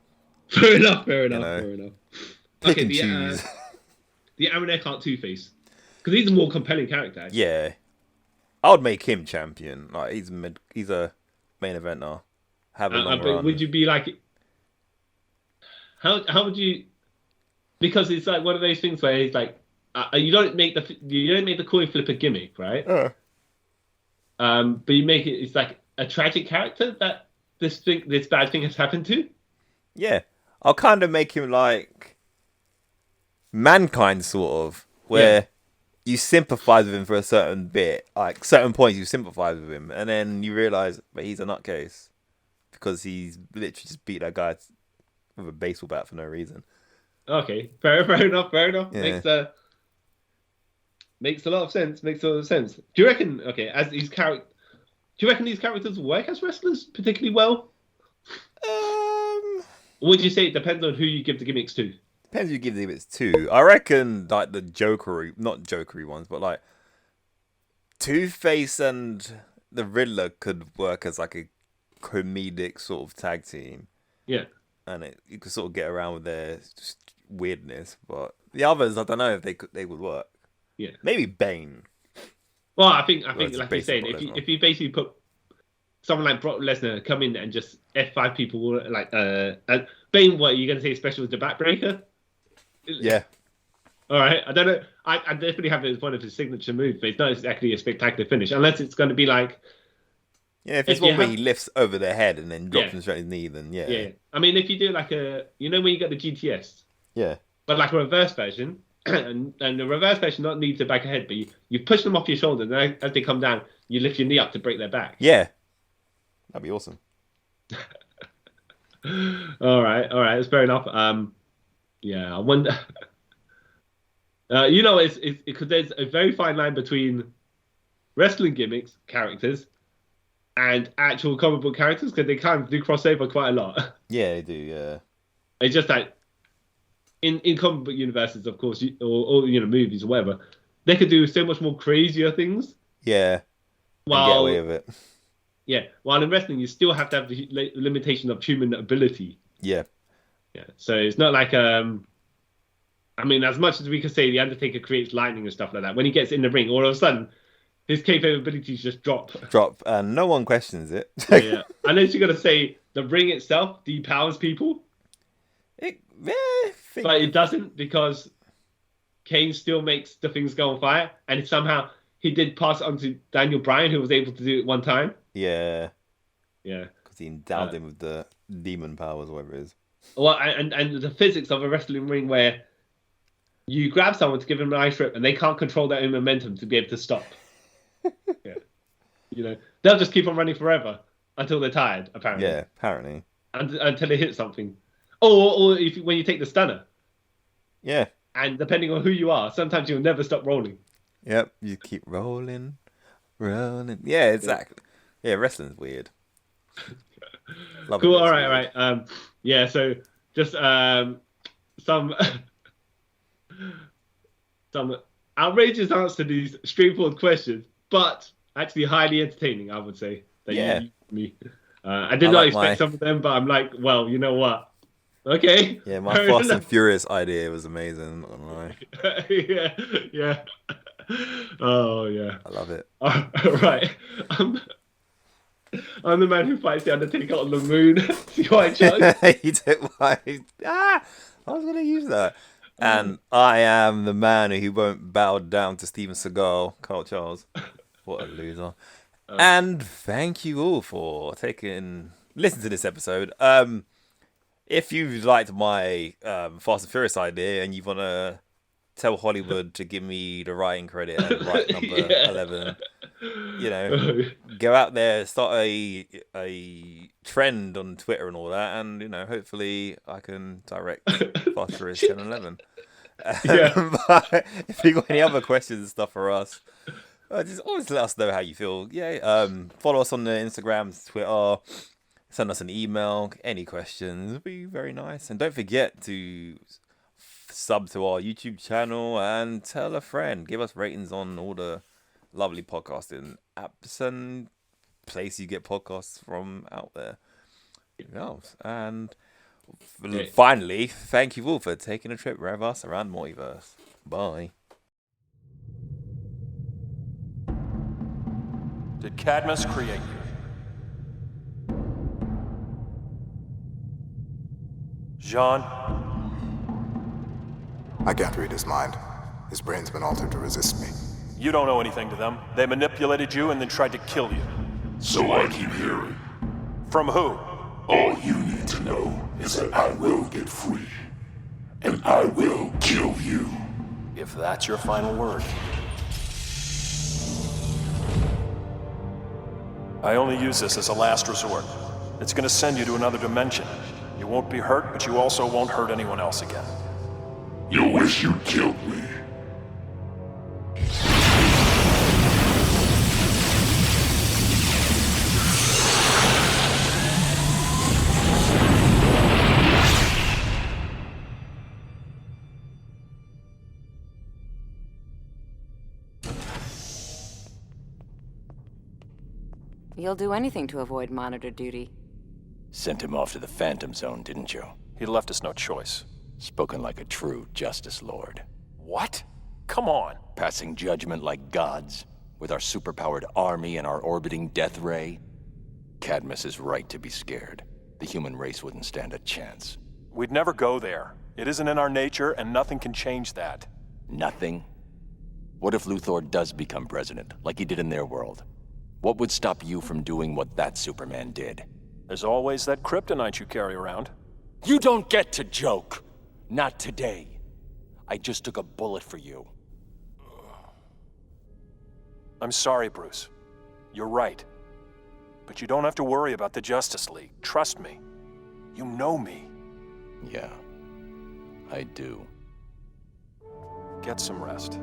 Fair enough. Pick and choose. The Aaron Eckhart Two-Face, because he's a more compelling character. Actually. Yeah, I would make him champion. Like he's a main eventer. Have a long run. Would you be like? How would you? Because it's like one of those things where it's like you don't make the coin flip a gimmick, right? But you make it. It's like a tragic character that this bad thing has happened to. Yeah, I'll kind of make him like Mankind, sort of, where you sympathize with him for a certain bit, like certain points you sympathize with him, and then you realize, but he's a nutcase because he's literally just beat that guy with a baseball bat for no reason. Okay, fair enough. Yeah. Makes a lot of sense. Do you reckon? Okay, as these characters, do you reckon these characters work as wrestlers particularly well? Or would you say it depends on who you give the gimmicks to? Depends who you give the gimmicks to. I reckon like the not jokery ones, but like Two-Face and the Riddler could work as like a comedic sort of tag team. Yeah. And you could sort of get around with their just weirdness, but the others, I don't know if they would work. Yeah. Maybe Bane. Well, I think like you're saying, if you basically put someone like Brock Lesnar come in and just F5 people like Bane, what are you gonna say? Special as the backbreaker? Yeah. All right. I don't know. I definitely have it as one of his signature moves, but it's not exactly a spectacular finish unless it's going to be like. Yeah, if it's one where he lifts over their head and then drops him straight to his knee, then yeah. Yeah. I mean, if you do like when you got the GTS. Yeah. But like a reverse version, and the reverse version not need to back ahead, but you push them off your shoulder, and as they come down, you lift your knee up to break their back. Yeah. That'd be awesome. All right, that's fair enough. Yeah, I wonder. It's because there's a very fine line between wrestling gimmicks, characters, and actual comic book characters, because they kind of do cross over quite a lot. Yeah, they do. Yeah. It's just like in comic book universes, of course, or movies or whatever, they could do so much more crazier things. Yeah. While get away with it. Yeah, while in wrestling, you still have to have the limitation of human ability. Yeah. Yeah, so it's not like I mean, as much as we could say the Undertaker creates lightning and stuff like that, when he gets in the ring, all of a sudden, his kayfabe abilities just drop. And no one questions it. Yeah, unless you're gonna say the ring itself depowers people. But it doesn't, because Kane still makes the things go on fire, and somehow he did pass it on to Daniel Bryan, who was able to do it one time. Yeah. Yeah. Because he endowed him with the demon powers, whatever it is. Well, and the physics of a wrestling ring where you grab someone to give them an ice rip and they can't control their own momentum to be able to stop. Yeah. They'll just keep on running forever until they're tired, apparently. Yeah, apparently. Until they hit something. Or when you take the stunner. Yeah. And depending on who you are, sometimes you'll never stop rolling. Yep, you keep rolling. Yeah, exactly. Yeah, wrestling's weird. Cool. All right. Yeah. So just some outrageous answers to these straightforward questions, but actually highly entertaining, I would say. I did not expect some of them, but I'm like, well, you know what? Okay. Yeah, my Fair Fast and enough. Furious idea was amazing. I'm not gonna lie. Yeah, yeah. Oh yeah. I love it. Right. I'm the man who fights the Undertaker on the moon. See why, Chuck? You took my... I was going to use that. And I am the man who won't bow down to Steven Seagal, Carl Charles. What a loser. And thank you all for listen to this episode. If you liked my Fast and Furious idea and you want to tell Hollywood to give me the writing credit and write number 11, go out there, start a trend on Twitter and all that, and hopefully I can direct Fast and Furious 10 and 11. Yeah. But if you got any other questions and stuff for us, just always let us know how you feel. Yeah, follow us on the Instagram, Twitter. Send us an email. Any questions would be very nice. And don't forget to sub to our YouTube channel and tell a friend. Give us ratings on all the lovely podcasting apps and places you get podcasts from out there. And finally, thank you all for taking a trip with us around Multiverse. Bye. Did Cadmus create you? Jean? I can't read his mind. His brain's been altered to resist me. You don't owe anything to them. They manipulated you and then tried to kill you. So I keep hearing. From who? All you need to know is that I will get free. And I will kill you. If that's your final word. I only use this as a last resort. It's gonna send you to another dimension. You won't be hurt, but you also won't hurt anyone else again. You wish you'd killed me. You'll do anything to avoid monitor duty. Sent him off to the Phantom Zone, didn't you? He left us no choice. Spoken like a true Justice Lord. What? Come on. Passing judgment like gods, with our superpowered army and our orbiting death ray. Cadmus is right to be scared. The human race wouldn't stand a chance. We'd never go there. It isn't in our nature, and nothing can change that. Nothing? What if Luthor does become president, like he did in their world? What would stop you from doing what that Superman did? There's always that kryptonite you carry around. You don't get to joke! Not today. I just took a bullet for you. I'm sorry, Bruce. You're right. But you don't have to worry about the Justice League. Trust me. You know me. Yeah, I do. Get some rest.